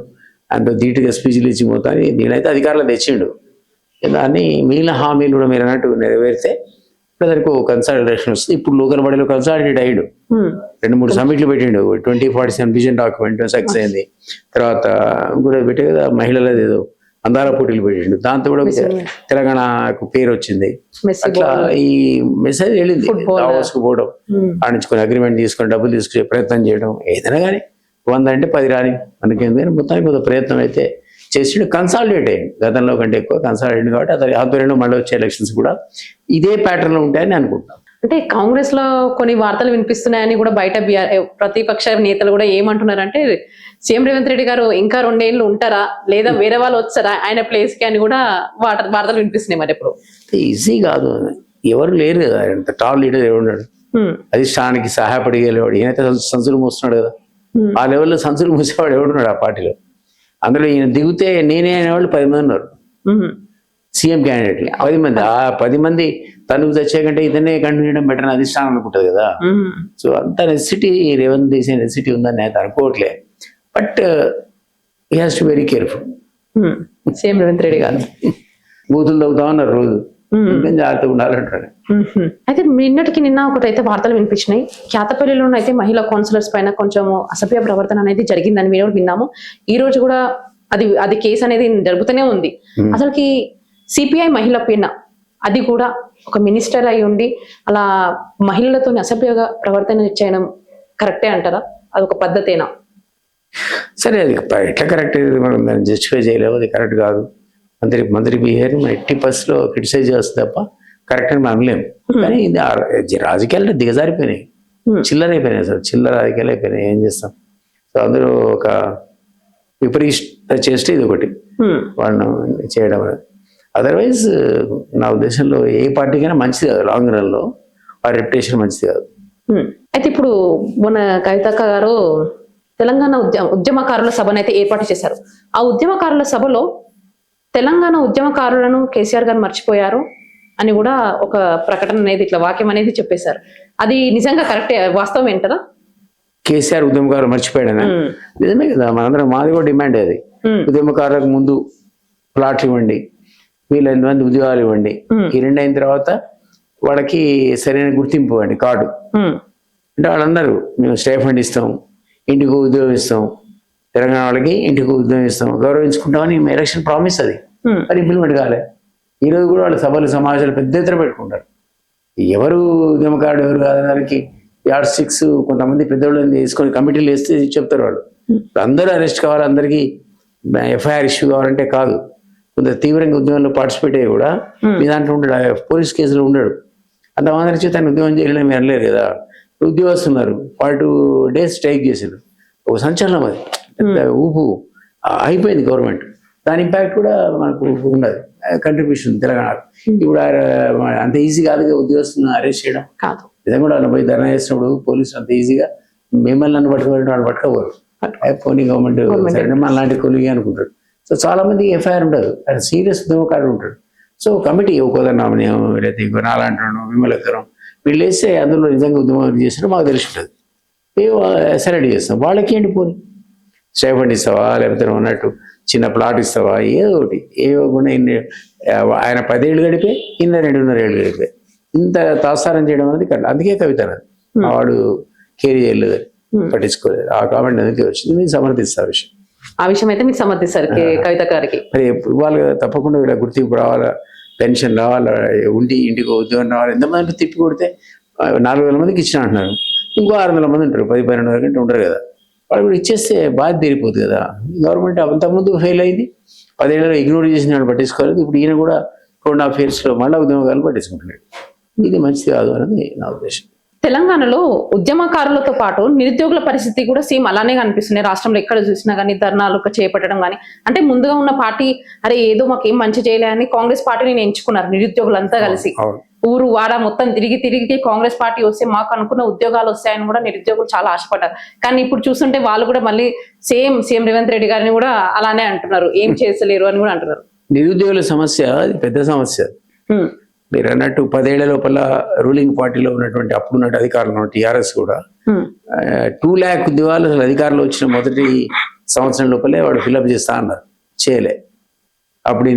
అంత ధీటుగా స్పీచ్లు ఇచ్చి పోతాని నేనైతే అధికారులు తెచ్చిండు. దాన్ని మిగిలిన హామీలు కూడా మీరు అన్నట్టు నెరవేరితే ప్రజలకు కన్సల్టేషన్ వస్తుంది. ఇప్పుడు లోకల్ బాడీలో కన్సల్టేట్ అయ్యాడు, 2-3 సబ్మిట్లు పెట్టిండు. 2047 విజన్ డాక్యుమెంట్ సక్సెస్ అయింది. తర్వాత కూడా పెట్టే కదా మహిళలది ఏదో అందాల పోటీలు పెట్టిండు, దాంతో కూడా తెలంగాణకు పేరు వచ్చింది. అట్లా ఈ మెసేజ్ వెళ్ళింది. దావోస్కు పోవడం, ఆడించుకొని అగ్రిమెంట్ తీసుకొని డబ్బులు తీసుకునే ప్రయత్నం చేయడం, ఏదైనా కానీ 100 అంటే 10 రాని మనకేంది మొత్తానికి కొంత ప్రయత్నం అయితే చేసిండు. కన్సాలిడేట్ అయ్యింది, గతంలో కంటే ఎక్కువ కన్సాలిడేట్ కాబట్టి అతని ఆధ్వర్యంలో మళ్ళీ వచ్చే ఎలక్షన్స్ కూడా ఇదే ప్యాటర్న్ లో ఉంటాయని అనుకుంటున్నాం. అంటే కాంగ్రెస్ లో కొన్ని వార్తలు వినిపిస్తున్నాయని కూడా బయట ప్రతిపక్ష నేతలు కూడా ఏమంటున్నారంటే సీఎం రేవంత్ రెడ్డి గారు ఇంకా 2 ఏళ్ళు ఉంటారా లేదా వేరే వాళ్ళు వచ్చారా ఆయన ప్లేస్ కి అని కూడా వార్తలు వినిపిస్తున్నాయి. మరి ఇప్పుడు ఈజీ కాదు, ఎవరు లేరు కదా, అంత టాల్ లీడర్ ఎవరున్నాడు, అధిష్టానానికి సహాయపడగలేవాడు. ఈయనైతే సంచులు మూస్తున్నాడు కదా, ఆ లెవెల్లో సంచులు మూసేవాడు ఎవడున్నాడు ఆ పార్టీలో. అందులో ఈయన దిగితే నేనే అనేవాళ్ళు 10 మంది ఉన్నారు సీఎం క్యాండిడేట్లు. 10 మంది, ఆ 10 మంది తనుకు తెచ్చే కంటే ఇతనే కంటిన్యూ చేయడం బెటర్ అని అధిష్టానం అనుకుంటుంది కదా. సో అంత నెసిటీ రేవంత్ తీసే నెసిటీ ఉందని నేను అనుకోవట్లే. But he has to very careful. CM Revanth Reddy గారు బూతులు తగ్గుతా ఉన్నారు రోజు, జాగ్రత్తగా ఉండాలంటాడు. అయితే నిన్న ఒకటైతే వార్తలు వినిపించినాయి, ఖ్యాతపల్లిలో అయితే మహిళా కౌన్సిలర్స్ పైన కొంచెం అసభ్య ప్రవర్తన అనేది జరిగిందని మేము విన్నాము. ఈ రోజు కూడా అది కేసు అనేది జరుగుతూనే ఉంది. అసలుకి సిపిఐ మహిళ పైన అది కూడా ఒక మినిస్టర్ అయి ఉండి అలా మహిళలతో అసభ్యంగా ప్రవర్తన చేయడం కరెక్టే అంటారా? అదొక పద్ధతేనా? సరే, అది ఎట్లా కరెక్ట్, మనం దాన్ని జస్టిఫై చేయలేము, అది కరెక్ట్ కాదు. మంత్రి బిహేవియర్ 80% క్రిటిసైజ్ చేస్తుంది తప్ప కరెక్ట్ అని మనం లేము. కానీ ఇది రాజకీయాలు దిగజారిపోయినాయి, చిల్లర అయిపోయినాయి, అసలు చిల్లర రాజకీయాలు అయిపోయినాయి. ఏం చేస్తాం? సో అందరూ ఒక విపరీత చేస్తే ఇది ఒకటి వాళ్ళను చేయడం. అదర్వైజ్ నా ఉద్దేశంలో ఏ పార్టీకైనా మంచిది కాదు, లాంగ్ రన్ లో ఆ రెప్యుటేషన్ మంచిది కాదు. అయితే ఇప్పుడు మన కవితక్క గారు తెలంగాణ ఉద్యమకారుల సభను అయితే ఏర్పాటు చేశారు. ఆ ఉద్యమకారుల సభలో తెలంగాణ ఉద్యమకారులను కేసీఆర్ గారు మర్చిపోయారు అని కూడా ఒక ప్రకటన అనేది ఇట్లా వాక్యం అనేది చెప్పేశారు. అది నిజంగా కరెక్టే, వాస్తవం ఏంటరా? కేసీఆర్ ఉద్యమకారులు మర్చిపోయాడనా? నిజమే కదా, మనందరం మాది కూడా డిమాండ్ అది. ఉద్యమకారులకు ముందు ప్లాట్లు ఇవ్వండి, వీళ్ళు 8 మంది ఉద్యోగాలు ఇవ్వండి, ఈ 2 అయిన తర్వాత వాళ్ళకి సరైన గుర్తింపు ఇవ్వండి, కార్డు. అంటే వాళ్ళు అన్నారు మేము స్టైఫండ్ ఇస్తాం, ఇంటికి ఉద్యోగం ఇస్తాం, తెలంగాణ వాళ్ళకి ఇంటికి ఉద్యోగం ఇస్తాం, గౌరవించుకుంటామని ఎలక్షన్ ప్రామిస్. అది మరి ఇంప్లిమెంట్ కాలే. ఈరోజు కూడా వాళ్ళ సభలు సమావేశాలు పెద్ద ఎత్తున పెట్టుకుంటారు. ఎవరు ఉద్యమకారుడు ఎవరు కాదడానికి యాడ్ 6 కొంతమంది పెద్దవాళ్ళని తీసుకొని కమిటీలు వేస్తే చెప్తారు వాళ్ళు. అందరూ అరెస్ట్ కావాలి, అందరికీ ఎఫ్ఐఆర్ ఇష్యూ కావాలంటే కాదు. కొంత తీవ్రంగా ఉద్యమంలో పార్టిసిపేట్ అయ్యి కూడా మీ దాంట్లో ఉండడు, పోలీస్ కేసులో ఉండడు. అంతమంది చేత ఉద్యోగం చేయలేని మీరు అనలేరు కదా. ఉద్యోగస్తున్నారు 42 days స్ట్రైక్ చేశారు, ఒక సంచలనం. అది పెద్ద ఊపు అయిపోయింది గవర్నమెంట్. దాని ఇంపాక్ట్ కూడా మనకు ఉన్నది, కంట్రిబ్యూషన్ తెలంగాణకు. ఇప్పుడు అంత ఈజీ కాదుగా ఉద్యోగస్తులను అరెస్ట్ చేయడం. కాదు, నిజంగా కూడా వాళ్ళు పోయి ధర్నా చేసినప్పుడు పోలీసులు అంత ఈజీగా మిమ్మల్ని నన్ను పట్టుకోవాలంటే వాళ్ళు పట్టుకోవాలి. పోనీ గవర్నమెంట్ సరే మన లాంటి కొలిగి అనుకుంటాడు. సో చాలా మంది ఎఫ్ఐఆర్ ఉండదు, ఆయన సీరియస్ ఉద్యమకారుడు ఉంటాడు. సో కమిటీ కోదన్నామని లేకపోతే ఇంకో నాలంటాను విమలకరం వీళ్ళు వేస్తే అందులో నిజంగా ఉద్యమం చేసినా మాకు తెలిసి ఉంటుంది, మేము సెలెక్ట్ చేస్తాం. వాళ్ళకి ఏంటి పోనీ స్టైఫండ్ ఇస్తావా, లేకపోతే ఉన్నట్టు చిన్న ప్లాట్ ఇస్తావా, ఏదో ఒకటి. ఏవకుండా ఆయన 10 ఏళ్ళు గడిపే, 2.5 ఏళ్ళు గడిపే. ఇంత తాత్సారం చేయడం అనేది కరెక్ట్. అందుకే కవిత అన్నది వాడు కేరీ చేయలేదు, పట్టించుకోలేదు. ఆ కామెంట్ అందుకే వచ్చింది. మేము సమర్థిస్తా విషయం, ఆ విషయం అయితే మీరు సమర్థిస్తారు కవిత గారికి. మరి ఇవాళ తప్పకుండా వీళ్ళ గుర్తింపు రావాలా, పెన్షన్ రావాలా, ఇంటికి ఉద్యోగం రావాలి. ఎంతమంది తిప్పి కొడితే 4,000 మందికి ఇచ్చిన అంటున్నారు, ఇంకో 600 మంది ఉంటారు, 10-12 గంటలు ఉంటారు కదా. వాళ్ళు కూడా ఇచ్చేస్తే బాధ్యత తీరిపోతుంది కదా. గవర్నమెంట్ అంతకుముందు ఫెయిల్ అయింది, 10 ఏళ్ళలో ఇగ్నోర్ చేసిన వాళ్ళు పట్టించుకోలేదు. ఇప్పుడు ఈయన కూడా 2.5 years మళ్ళీ ఉద్యమకారులు పట్టించుకుంటున్నాడు. ఇది మంచిది కాదు అనేది నా ఉద్దేశం. తెలంగాణలో ఉద్యమకారులతో పాటు నిరుద్యోగుల పరిస్థితి కూడా సేమ్ అలానే కనిపిస్తున్నాయి. రాష్ట్రంలో ఎక్కడ చూసినా కానీ ధర్నాలు చేపట్టడం కానీ, అంటే ముందుగా ఉన్న పార్టీ అరే ఏదో మాకు ఏం మంచి చేయలే అని కాంగ్రెస్ పార్టీని ఎంచుకున్నారు నిరుద్యోగులంతా కలిసి. ఊరు వాడ మొత్తం తిరిగి కాంగ్రెస్ పార్టీ వస్తే మాకు అనుకున్న ఉద్యోగాలు వస్తాయని కూడా నిరుద్యోగులు చాలా ఆశపడ్డారు. కానీ ఇప్పుడు చూస్తుంటే వాళ్ళు కూడా మళ్ళీ సీఎం రేవంత్ రెడ్డి గారిని కూడా అలానే అంటున్నారు, ఏం చేస్తలేరు అని కూడా అంటున్నారు. నిరుద్యోగుల సమస్య పెద్ద సమస్య. మీరు అన్నట్టు 10 ఏళ్ల లోపల రూలింగ్ పార్టీలో ఉన్నటువంటి అప్పుడున్న అధికారులు టీఆర్ఎస్ కూడా 2 lakh ఉద్యోగాలు అసలు అధికారంలో వచ్చిన మొదటి సంవత్సరం లోపలే వాడు ఫిల్అప్ చేస్తా అన్నారు, చేయలే. అప్పుడు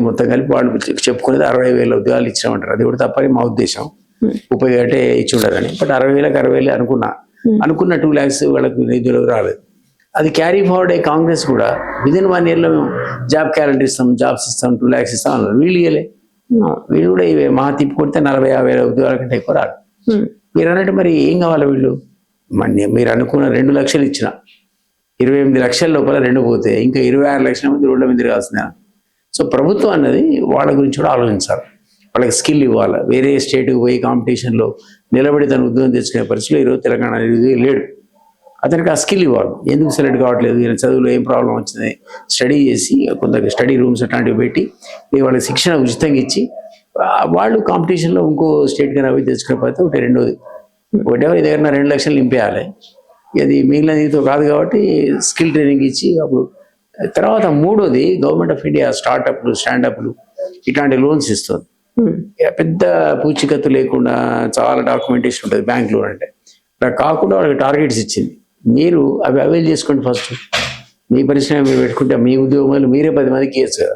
మొత్తం కలిపి వాళ్ళు చెప్పుకునేది 60,000 ఉద్యోగాలు ఇచ్చామంటారు. అది కూడా తప్పని మా ఉద్దేశం, 30 అంటే ఇచ్చి ఉండరని. బట్ 60,000 అనుకున్న 2 lakhs వాళ్ళకి నిధులకు రాలేదు. అది క్యారీ ఫార్వర్డ్ అయ్యి కాంగ్రెస్ కూడా విదిన్ 1 year లో మేము జాబ్ క్యాలెండర్ ఇస్తాం, జాబ్స్ ఇస్తాం, 2 lakhs ఇస్తాం అన్నారు. వీళ్ళు ఇవ్వలే. వీళ్ళు కూడా ఇవే మహా తిప్పి కొడితే 40,000-50,000 ఉద్యోగాల కంటే ఎక్కువ రాదు. మీరు అన్నట్టు మరి ఏం కావాలి వీళ్ళు? మీరు అనుకున్న 2 లక్షలు ఇచ్చిన 28 లక్షల లోపల 2 పోతే ఇంకా 26 లక్షల మంది రోడ్ల మీద తిరగాల్సిందే. సో ప్రభుత్వం అన్నది వాళ్ళ గురించి కూడా ఆలోచించాలి. వాళ్ళకి స్కిల్ ఇవ్వాలి. వేరే స్టేట్కి పోయి కాంపిటీషన్లో నిలబడి తన ఉద్యోగం తెచ్చుకునే పరిస్థితిలో ఈరోజు తెలంగాణ లేడు. అతనికి ఆ స్కిల్ ఇవ్వాలి. ఎందుకు సెలెక్ట్ కావట్లేదు, ఈయన చదువులో ఏం ప్రాబ్లం వచ్చింది స్టడీ చేసి కొంత స్టడీ రూమ్స్ అట్లాంటివి పెట్టి వాళ్ళకి శిక్షణ ఉచితంగా ఇచ్చి వాళ్ళు కాంపిటీషన్లో ఇంకో స్టేట్ కన్నా పోయి తెచ్చుకునే పరిస్థితి ఒకటి. రెండోది ఒకటేమో దగ్గర 2 లక్షలు నింపేయాలి. అది మిగిలిన దీంతో కాదు కాబట్టి స్కిల్ ట్రైనింగ్ ఇచ్చి అప్పుడు తర్వాత మూడోది గవర్నమెంట్ ఆఫ్ ఇండియా స్టార్టప్లు స్టాండప్లు ఇట్లాంటి లోన్స్ ఇస్తుంది. పెద్ద పూచికత్తు లేకుండా చాలా డాక్యుమెంటేషన్ ఉంటుంది బ్యాంక్ లోన్ అంటే. అలా కాకుండా వాళ్ళకి టార్గెట్స్ ఇచ్చింది. మీరు అవి అవైల్ చేసుకోండి. ఫస్ట్ మీ పరిశ్రమ మీరు పెట్టుకుంటే మీ ఉద్యోగాలు మీరే 10 మందికి ఇవ్వచ్చు కదా.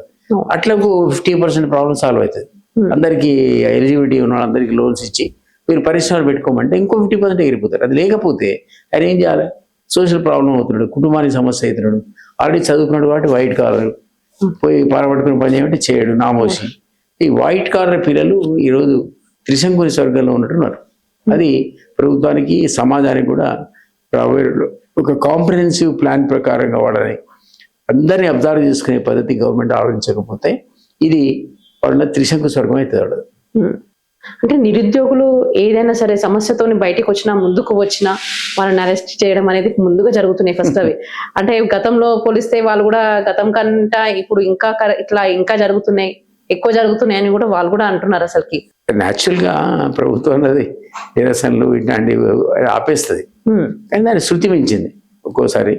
అట్లా 50% ప్రాబ్లం సాల్వ్ అవుతుంది. అందరికీ ఎలిజిబిలిటీ ఉన్న వాళ్ళందరికీ లోన్స్ ఇచ్చి మీరు పరిశ్రమలు పెట్టుకోమంటే ఇంకో 50% ఎగిరిపోతారు. అది లేకపోతే ఆయన ఏం చేయాలి? సోషల్ ప్రాబ్లం అవుతున్నాడు, కుటుంబానికి సమస్య అవుతున్నాడు, ఆల్రెడీ చదువుకున్నాడు కాబట్టి వైట్ కాలర్ పోయి పారబట్టుకుని పని చేయమంటే చేయడు, నామోసి. ఈ వైట్ కాలర్ పిల్లలు ఈరోజు త్రిశంకుని స్వర్గంలో ఉన్నట్టున్నారు. అది ప్రభుత్వానికి సమాజానికి కూడా ఒక కాంప్రహెన్సివ్ ప్లాన్ ప్రకారంగా వాడని అందరినీ అబ్జర్వ్ చేసుకునే పద్ధతి గవర్నమెంట్ ఆలోచించకపోతే ఇది వాళ్ళ త్రిశంకు స్వర్గం అవుతుంది. అంటే నిరుద్యోగులు ఏదైనా సరే సమస్యతోని బయటకు వచ్చినా ముందుకు వచ్చినా వాళ్ళని అరెస్ట్ చేయడం అనేది ముందుగా జరుగుతున్నాయి ఫస్ట్. అవి అంటే గతంలో పోలిస్తే వాళ్ళు కూడా గతం కంటే ఇప్పుడు ఇంకా జరుగుతున్నాయి, ఎక్కువ జరుగుతున్నాయి అని కూడా వాళ్ళు కూడా అంటున్నారు. అసలుకి న్యాచురల్ గా ప్రభుత్వం అన్నది నిరసనలు ఇట్లాంటివి ఆపేస్తుంది, కానీ దాన్ని శృతి మించింది. ఒక్కోసారి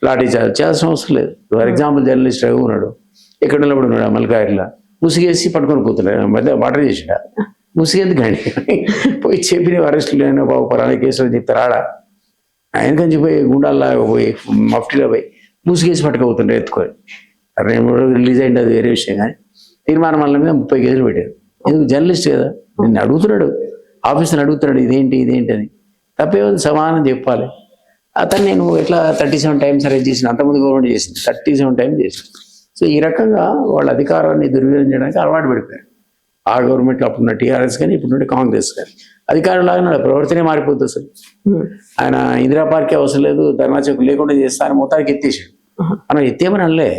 లాఠీ చార్జ్ చేయాల్సిన అవసరం లేదు. ఫర్ ఎగ్జాంపుల్ జర్నలిస్ట్ రఘు ఉన్నాడు, ఎక్కడ నిలబడి ఉన్నాడు మల్కాయిర్లా, ముసిగేసి పట్టుకొని పోతున్నాడు, మధ్య వాటర్ చేసినా ముసిగేందుకు కానీ పోయి చెప్పిన అరెస్టులు అయినా బాబు పలానా కేసులు చెప్తారు. ఆయన కంచి పోయి గుండాల్లాగా పోయి మఫ్టీలో పోయి ముసిగేసి పట్టుకపోతుండే ఎత్తుకొని. 2-3 రోజులు రిలీజ్ అయింది, అది వేరే విషయం. కానీ తీర్మానం వల్ల మీద 30 కేసులు పెట్టారు. ఎందుకు? జర్నలిస్ట్ కదా, నిన్ను అడుగుతున్నాడు, ఆఫీసర్ని అడుగుతున్నాడు ఇదేంటి అని. తప్పేముంది, సమానం చెప్పాలి. అతను నేను ఎట్లా 37 times అరెస్ట్ చేసిన, అంతకుముందు గవర్నమెంట్ చేసింది 37 times చేసింది. సో ఈ రకంగా వాళ్ళ అధికారాన్ని దుర్వినియోగం చేయడానికి అలవాటు పడిపోయారు. ఆ గవర్నమెంట్లో అప్పుడున్న టీఆర్ఎస్ కానీ ఇప్పుడున్న కాంగ్రెస్ కానీ అధికారులాగా ప్రవర్తనే మారిపోతుంది. అసలు ఆయన ఇందిరా పార్కే అవసరం లేదు, ధర్నా చౌక్ లేకుండా చేస్తా అని మొత్తానికి ఎత్తేసాడు. మనం ఎత్తేమని అనలే,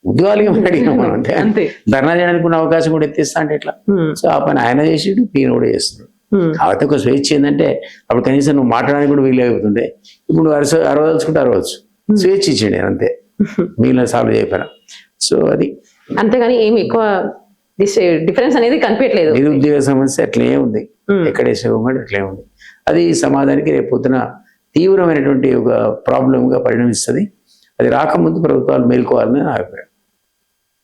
ఉద్యోగాలు ఏమని అడిగినాం మనం. అంటే ధర్నా చేయడానికి ఉన్న అవకాశం కూడా ఎత్తేస్తా అంటే ఎట్లా? సో ఆ పని ఆయన చేసాడు, ఈయన కూడా చేస్తున్నాడు. కాబట్టి ఒక స్వేచ్ఛ ఏంటంటే అప్పుడు కనీసం నువ్వు మాట్లాడడానికి కూడా వీలైపోతుండే. ఇప్పుడు నువ్వు అరవదలుచుకుంటే అరవచ్చు, స్వేచ్ఛ ఇచ్చిండు నేను, అంతే. మిగిలిన సాల్వ్ చేయకపోయినా. సో అది అంతేగాని ఏమి ఎక్కువ డిఫరెన్స్ అనేది కనిపించట్లేదు. నిరుద్యోగ సమస్య అట్లే ఉంది, ఎక్కడేసే అట్లే ఉంది. అది సమాజానికి రేపు పొద్దున తీవ్రమైనటువంటి ఒక ప్రాబ్లంగా పరిణమిస్తుంది. అది రాకముందు ప్రభుత్వాలు మేల్కోవాలని నా అభిప్రాయం.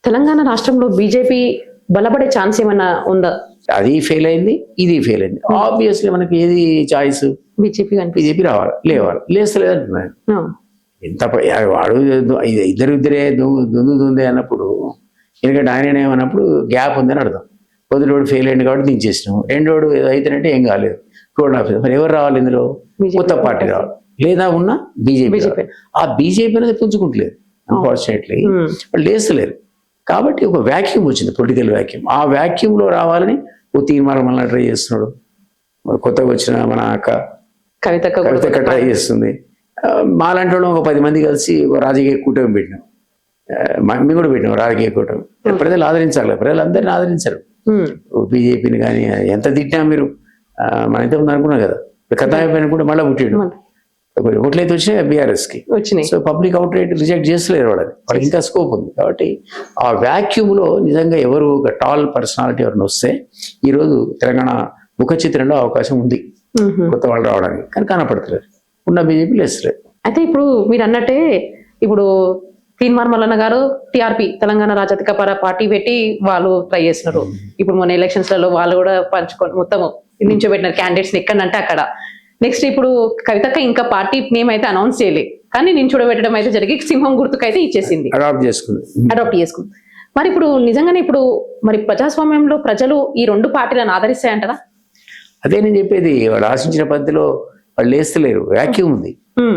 తెలంగాణ రాష్ట్రంలో బీజేపీ బలపడే ఛాన్స్ ఏమైనా ఉందా? అది ఫెయిల్ అయింది, ఇది ఫెయిల్ అయింది. ఆబ్వియస్లీ మనకి ఏది చాయిస్? బీజేపీ రావాలి, లేస్తలేదంటున్నాను. ఎంత వాడు ఇద్దరే దుందే అన్నప్పుడు, ఎందుకంటే ఆయన ఏమన్నప్పుడు గ్యాప్ ఉందని అర్థం. మొదటివాడు ఫెయిల్ అయింది కాబట్టి దించేసినాం, రెండోడు అయితేనంటే ఏం కాలేదు, 2.5. మరి ఎవరు రావాలి ఇందులో? కొత్త పార్టీ రావాలి, లేదా ఉన్న బీజేపీ. ఆ బీజేపీ అనేది పుంజుకుంటలేదు, అన్ఫార్చునేట్లీ వాళ్ళు లేస్తలేరు. కాబట్టి ఒక వ్యాక్యూమ్ వచ్చింది, పొలిటికల్ వ్యాక్యూమ్. ఆ వ్యాక్యూమ్లో రావాలని ఓ తీర్మానం మళ్ళీ ట్రై చేస్తున్నాడు. కొత్తగా వచ్చిన మన అక్క కవిత ట్రై చేస్తుంది. మాలాంటి వాళ్ళు ఒక 10 మంది కలిసి ఒక రాజకీయ కూటమి పెట్టినాం. మేము కూడా పెట్టినాం రాజకీయ కూటమి. ప్రజలు ఆదరించాలి, ప్రజలు అందరినీ ఆదరించారు. బీజేపీని కానీ ఎంత తిట్టినా మీరు మన ఇంతకుముందు అనుకున్నాం కదా, కథ అయిపోయినా కూడా మళ్ళీ పుట్టాడు. ఓట్లయితే వచ్చినాయి బీఆర్ఎస్కి. So public out right reject చేస్తలేరు వాళ్ళకి ఇంకా స్కోప్ ఉంది. కాబట్టి ఆ వ్యాక్యూమ్లో నిజంగా ఎవరు ఒక టాల్ పర్సనాలిటీ ఎవరిని వస్తే ఈరోజు తెలంగాణ ముఖ చిత్రంలో అవకాశం ఉంది కొత్త వాళ్ళు రావడానికి, కానీ కనపడతలేదు. ఉన్న బీజేపీ లేస్తలేదు. అయితే ఇప్పుడు మీరు అన్నట్టే ఇప్పుడు తీన్మార్ మల్లన్న గారు టిఆర్పి తెలంగాణ రాజాధిక పార్టీ పెట్టి వాళ్ళు ట్రై చేస్తున్నారు. ఇప్పుడు మొన్న ఎలక్షన్స్ లలో వాళ్ళు కూడా పంచుకొని మొత్తం నించోబెట్టినారు క్యాండిడేట్స్ ఎక్కడంటే అక్కడ. నెక్స్ట్ ఇప్పుడు కవితక్క ఇంకా పార్టీ నేమ్ అయితే అనౌన్స్ చేయలేదు, కానీ నించోబెట్టడం అయితే జరిగి సింహం గుర్తుకైతే ఇచ్చేసింది, అడాప్ట్ చేసుకుంది. మరి ఇప్పుడు నిజంగానే ఇప్పుడు మరి ప్రజాస్వామ్యంలో ప్రజలు ఈ రెండు పార్టీలను ఆదరిస్తాయంటారా? అదే నేను చెప్పేది, వాళ్ళు ఆశించిన పద్ధతిలో వాళ్ళు లేస్తలేరు. వ్యాక్యూమ్ ఉంది,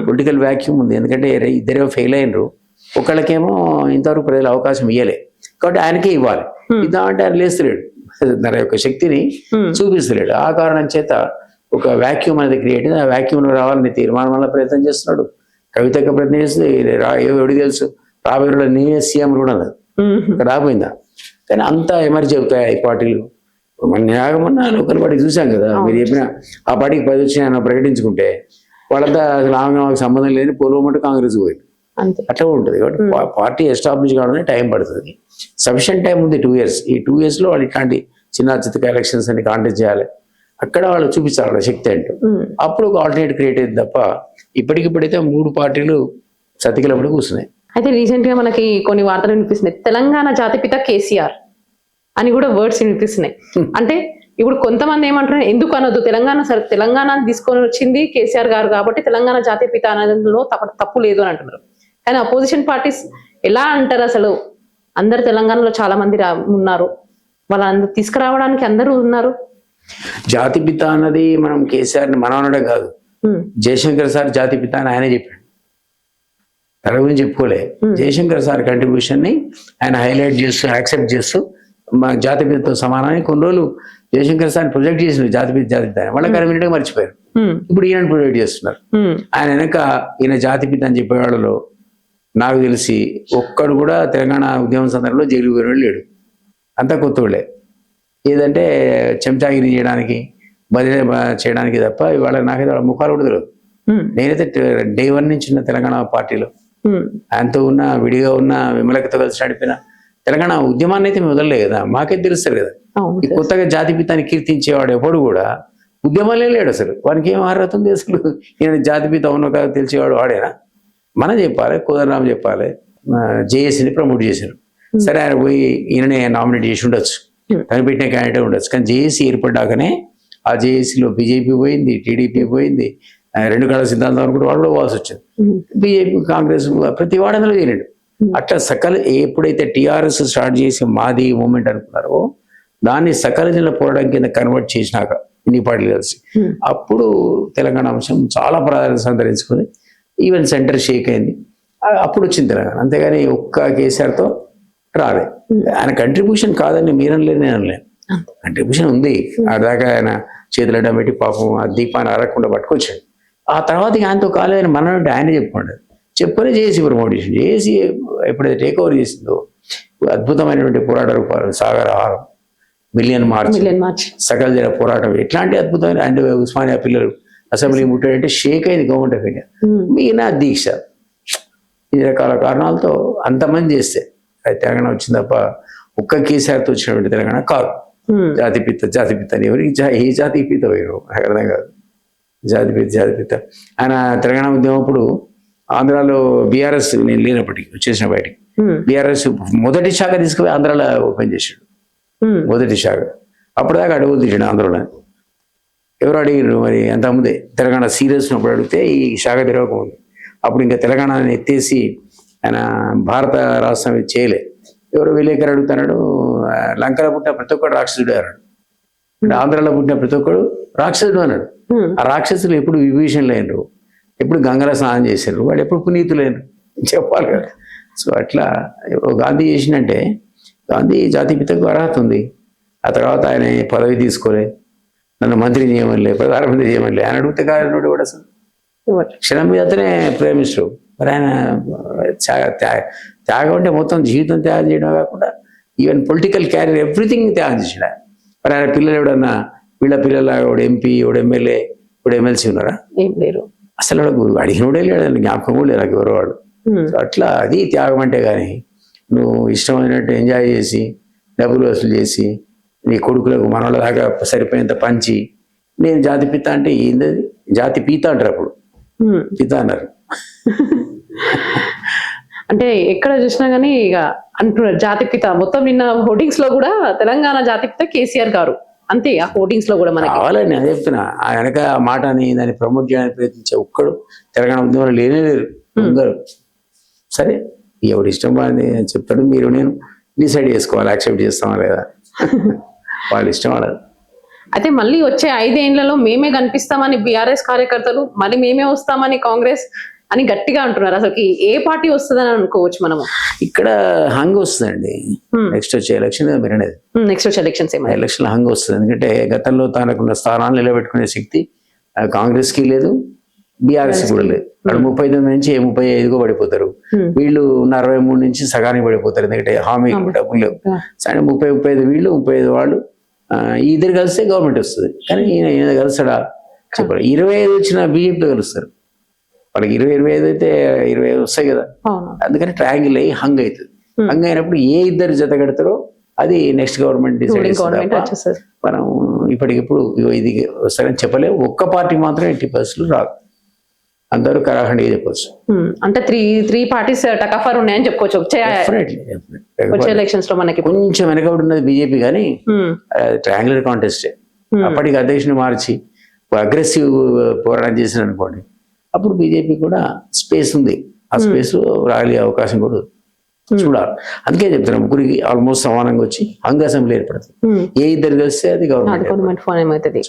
పొలిటికల్ వ్యాక్యూమ్ ఉంది. ఎందుకంటే ఇద్దరేమో ఫెయిల్ అయినరు, ఒకళ్ళకేమో ఇంతవరకు ప్రజలు అవకాశం ఇవ్వలే, కాబట్టి ఆయనకే ఇవ్వాలి. ఇద్దామంటే ఆయన లేస్తలేడు, తన యొక్క శక్తిని చూపిస్తలేడు. ఆ కారణం చేత ఒక వ్యాక్యూమ్ అనేది క్రియేట్ అయింది. ఆ వ్యాక్యూమ్లో రావాలని తీర్మానం వల్ల ప్రయత్నం చేస్తున్నాడు. కవితకు ప్రయత్నం చేస్తుంది. ఎవరికి తెలుసు రాబోయే రోజుల్లో నేనే సీఎం కూడా అన్నది, ఇక్కడ రాబోయిందా. కానీ అంతా ఎమర్జీ అవుతాయి ఈ పార్టీలు. మన న్యాయమన్నా లోకల్ పార్టీ చూసాం కదా, మీరు చెప్పిన ఆ పార్టీకి 10 వచ్చినాయని ప్రకటించుకుంటే వాళ్ళంతా అసలు ఆమెకు సంబంధం లేని పోలవమంటే కాంగ్రెస్ పోయింది. అట్లా ఉంటుంది. కాబట్టి పార్టీ ఎస్టాబ్లిష్ కావడానికి టైం పడుతుంది. సఫిషియంట్ టైం ఉంది, 2 years. ఈ 2 years లో వాళ్ళు ఇట్లాంటి చిన్న చితక ఎలక్షన్స్ అని కాంటెస్ట్ చేయాలి. అక్కడ వాళ్ళు చూపించాలి వాళ్ళ శక్తి అంటే. అప్పుడు ఒక ఆల్టర్నేట్ క్రియేట్ అయింది తప్ప ఇప్పటికిప్పుడైతే 3 పార్టీలు సతికిలపడి కూర్చున్నాయి. అయితే రీసెంట్ గా మనకి కొన్ని వార్తలు వినిపిస్తున్నాయి, తెలంగాణ జాతిపిత కేసీఆర్ అని కూడా వర్డ్స్ వినిపిస్తున్నాయి. అంటే ఇప్పుడు కొంతమంది ఏమంటారు, ఎందుకు అనొద్దు, తెలంగాణ తీసుకొని వచ్చింది కేసీఆర్ గారు కాబట్టి తెలంగాణ జాతిపిత అనేందులో తప్పు లేదు అని అంటున్నారు. కానీ అపోజిషన్ పార్టీస్ ఎలా అంటారు, అసలు అందరు తెలంగాణలో చాలా మంది ఉన్నారు, వాళ్ళందరూ తీసుకురావడానికి అందరూ ఉన్నారు. జాతిపిత అన్నది మనం కేసీఆర్ ని మనం అనడం కాదు, జయశంకర్ సార్ జాతిపిత అని ఆయనే చెప్పాడు. తన గురించి చెప్పుకోలే. జయశంకర్ సార్ కంట్రిబ్యూషన్ ని ఆయన హైలైట్ చేస్తూ యాక్సెప్ట్ చేస్తూ మా జాతిపితతో సమానమని కొన్ని రోజులు జయశంకర్ సార్ ప్రొజెక్ట్ చేసినారు. జాతిపిత వాళ్ళ కన్వీనియంట్ మర్చిపోయారు. ఇప్పుడు ఈయన ప్రొజెక్ట్ చేస్తున్నారు. ఆయన వెనక ఈయన జాతిపిత అని చెప్పేవాళ్ళలో నాకు తెలిసి ఒక్కడు కూడా తెలంగాణ ఉద్యమం సందర్భంలో జైలు పోయిన లేడు. అంతా కొత్తోళ్ళే. ఏదంటే చెంచాగిరి చేయడానికి బదిలీ చేయడానికి తప్ప ఇవాళ నాకైతే వాళ్ళ ముఖాలు కూడా తెలియదు. నేనైతే డే 1 నుంచి ఉన్న తెలంగాణ పార్టీలో ఆయనతో ఉన్న విడిగా ఉన్న విమలకతో కలిసి నడిపిన తెలంగాణ ఉద్యమాన్ని అయితే మేము వదలలే కదా, మాకైతే తెలుస్తారు కదా. ఈ కొత్తగా జాతిపితాన్ని కీర్తించేవాడు ఎప్పుడు కూడా ఉద్యమాలే లేడు. అసలు వానికి ఏం అర్హత ఉంది అసలు? ఈయన జాతిపిత ఉన్న కదా తెలిసేవాడు వాడేనా? మనం చెప్పాలి, కోదండరాం చెప్పాలి. జేఏసీని ప్రమోట్ చేశారు, సరే ఆయన పోయి ఈయననే నామినేట్ చేసి ఉండొచ్చు, తను పెట్టిన క్యాండిడేట్ ఉండొచ్చు. కానీ జేఏసీ ఏర్పడ్డాకనే ఆ జేఏసీలో బీజేపీ పోయింది, టీడీపీ పోయింది, 2 కళ సిద్ధాంతం అనుకుంటే వాళ్ళు కూడా పోవాల్సి వచ్చింది. బీజేపీ కాంగ్రెస్ ప్రతి వాడంలో చేయలేడు. అట్లా సకల ఎప్పుడైతే టీఆర్ఎస్ స్టార్ట్ చేసి మాది మూమెంట్ అనుకున్నారో దాన్ని సకల జిల్లా పోరాటం కింద కన్వర్ట్ చేసినాక ఇన్ని పార్టీలు కలిసి అప్పుడు తెలంగాణ అంశం చాలా ప్రాధాన్యత సంతరించుకుంది. ఈవెన్ సెంటర్ షేక్ అయింది, అప్పుడు వచ్చింది తెలంగాణ. అంతేగాని ఒక్క కేసీఆర్తో రాలే. ఆయన కంట్రిబ్యూషన్ కాదని మీరనలేదు, నేను అనలేదు. కంట్రిబ్యూషన్ ఉంది. ఆదాకా ఆయన చేతులడ్డం పెట్టి పాపం ఆ దీపాన్ని అరగకుండా పట్టుకొచ్చాడు. ఆ తర్వాత ఆయనతో కాలేదని మనమంటే ఆయన చెప్పుకున్నాడు. చెప్పుకొని జేఏసీ ప్రమోట్ చేసింది. జేఏసీ ఎప్పుడైతే టేక్ ఓవర్ చేసిందో అద్భుతమైనటువంటి పోరాట రూపాలు, సాగరహారం, మిలియన్ మార్చ్, సకల జన పోరాటం, ఇట్లాంటి అద్భుతమైన అండ్ ఉస్మానియా పిల్లలు అసెంబ్లీ ముట్టాడంటే షేక్ అయింది గవర్నమెంట్ ఆఫ్ ఇండియా. మిగిలిన దీక్ష, ఈ రకాల కారణాలతో అంతమంది చేస్తే తెలంగాణ వచ్చింది తప్ప ఒక్క కేసీఆర్తో వచ్చినటువంటి తెలంగాణ కాదు. జాతిపిత అని ఎవరికి ఏ జాతిపిత వేరు అర్థం కాదు. జాతిపిత ఆయన తెలంగాణ ఉద్యమం అప్పుడు ఆంధ్రాలో బీఆర్ఎస్ నేను లేనప్పటికీ వచ్చేసిన బయటికి బీఆర్ఎస్ మొదటి శాఖ తీసుకుపోయి ఆంధ్రాలో ఓపెన్ చేశాడు. మొదటి శాఖ అప్పటిదాకా అడుగులు తీసాడు ఆంధ్రలో. ఎవరు అడిగారు మరి అంతకుముందే తెలంగాణ సీరియస్ ఉన్నప్పుడు అడిగితే ఈ శాఖ తెరవకముందు. అప్పుడు ఇంకా తెలంగాణని ఎత్తేసి ఆయన భారత రాష్ట్రం చేయలే. ఎవరో విలేకరు అడుగుతున్నాడు, లంకలో పుట్టిన ప్రతి ఒక్కడు రాక్షసుడు అన్నాడు. అంటే ఆంధ్రాలో పుట్టిన ప్రతి ఒక్కడు రాక్షసుడు అన్నాడు. ఆ రాక్షసులు ఎప్పుడు విభీషణులు అయినరు, ఎప్పుడు గంగలో స్నానం చేశారు, వాళ్ళు ఎప్పుడు పునీతులైనరు చెప్పాలి కదా. సో అట్లా గాంధీ చేసిందంటే గాంధీ జాతిపితకు అర్హత ఉంది. ఆ తర్వాత ఆయన పదవి తీసుకోలే, నన్ను మంత్రి చేయమనిలే, ప్రధానమంత్రి చేయమనిలే. ఆయన అడిగితే కాదు కూడా అసలు క్షణం మీద అతనే ప్రేమిస్తాడు. మరి ఆయన త్యాగం అంటే మొత్తం జీవితం త్యాగం చేయడం కాకుండా ఈవెన్ పొలిటికల్ క్యారియర్ ఎవ్రీథింగ్ త్యాగం చేసాడు. మరి ఆయన పిల్లలు ఎవడన్నా వీళ్ళ పిల్లల ఒకడు ఎంపీ, ఒకడు ఎమ్మెల్యే, ఒకడు ఎమ్మెల్సీ ఉన్నారా? ఏం లేరు. అసలు అడిగినోడే లేడు, జ్ఞాపకం కూడా లేదు నాకు ఎవరో వాడు. అట్లా అది త్యాగం అంటే. కానీ నువ్వు ఇష్టమైనట్టు ఎంజాయ్ చేసి డబ్బులు వసూలు చేసి నీ కొడుకులకు మనోళ్ళ దాకా సరిపోయేంత పంచి నేను జాతిపిత అంటే ఏంది? జాతి పీత అంటారు, అప్పుడు పిత అన్నారు. అంటే ఎక్కడ చూసినా గానీ ఇక అంటున్నారు జాతిపిత, మొత్తం నిన్న హోర్డింగ్స్ లో కూడా తెలంగాణ జాతిపిత కేసీఆర్ గారు, అంతే ఆ హోర్డింగ్స్ లో కూడా మనకి. కావాలని నేను చెప్తున్నా, ఆ వెనక ఆ మాటని దాన్ని ప్రమోట్ చేయడానికి ప్రయత్నించే ఒక్కడు తెలంగాణ ఉద్యమంలో లేనే లేరు. అందరూ సరే ఎవడి ఇష్టం అని చెప్తాడు, మీరు నేను డిసైడ్ చేసుకోవాలి యాక్సెప్ట్ చేస్తామా లేదా. వాళ్ళ ఇష్టం వాళ్ళది. అయితే మళ్ళీ వచ్చే 5 ఏళ్లలో మేమే కనిపిస్తామని బీఆర్ఎస్ కార్యకర్తలు, మళ్ళీ మేమే వస్తామని కాంగ్రెస్ అని గట్టిగా అంటున్నారు. అసలు ఏ పార్టీ వస్తుందని అనుకోవచ్చు మనము? ఇక్కడ హంగ్ వస్తుందండి. నెక్స్ట్ వచ్చే ఎలక్షన్ మీరు అనేది, నెక్స్ట్ వచ్చే ఎలక్షన్స్ ఏమైనా ఎలక్షన్ హంగ్ వస్తుంది. ఎందుకంటే గతంలో తనకున్న స్థానాలు నిలబెట్టుకునే శక్తి కాంగ్రెస్ కి లేదు, బీఆర్ఎస్ కూడా లేదు. వాళ్ళు 39 నుంచి 35 పడిపోతారు. వీళ్ళు 63 నుంచి సగానికి పడిపోతారు. ఎందుకంటే హామీ డబ్బులు లేవు. సరే 30-35 వీళ్ళు, 35 వాళ్ళు, ఇద్దరు కలిస్తే గవర్నమెంట్ వస్తుంది. కానీ ఈయన కలిసాడా చెప్పారు. 25 వచ్చిన బీజేపీతో కలుస్తారు. వాళ్ళకి 20-25 అయితే 25 వస్తాయి కదా. అందుకని ట్రయాంగిల్ అయ్యి హంగ్ అవుతుంది. హంగ్ అయినప్పుడు ఏ ఇద్దరు జత కడతారో అది నెక్స్ట్ గవర్నమెంట్ డిసైడ్ చేస్తారు. మనం ఇప్పటికిప్పుడు ఇది వస్తారని చెప్పలేము. ఒక్క పార్టీ మాత్రం 80% రాదు, అందరూ కరాఖండిగా చెప్పొచ్చు. అంటే త్రీ పార్టీస్ టకాఫర్ ఉన్నాయని చెప్పుకోవచ్చు వచ్చే ఎలక్షన్స్ లో. మనకి కొంచెం వెనకబడి ఉన్నది బీజేపీ, కానీ ట్రయాంగులర్ కాంటెస్టే. అప్పటికి అధ్యక్షుని మార్చి అగ్రెసివ్ పోరాటం చేసిన అనుకోండి, అప్పుడు బీజేపీ కూడా స్పేస్ ఉంది. ఆ స్పేస్ రాలే అవకాశం కూడా చూడాలి. అందుకే చెప్తున్నాం, ముగ్గురికి ఆల్మోస్ట్ సమానంగా వచ్చి హంగ్ అసెంబ్లీ ఏర్పడుతుంది. ఏ ఇద్దరు కలిస్తే అది గవర్నమెంట్ ఫామ్ అవుతుంది.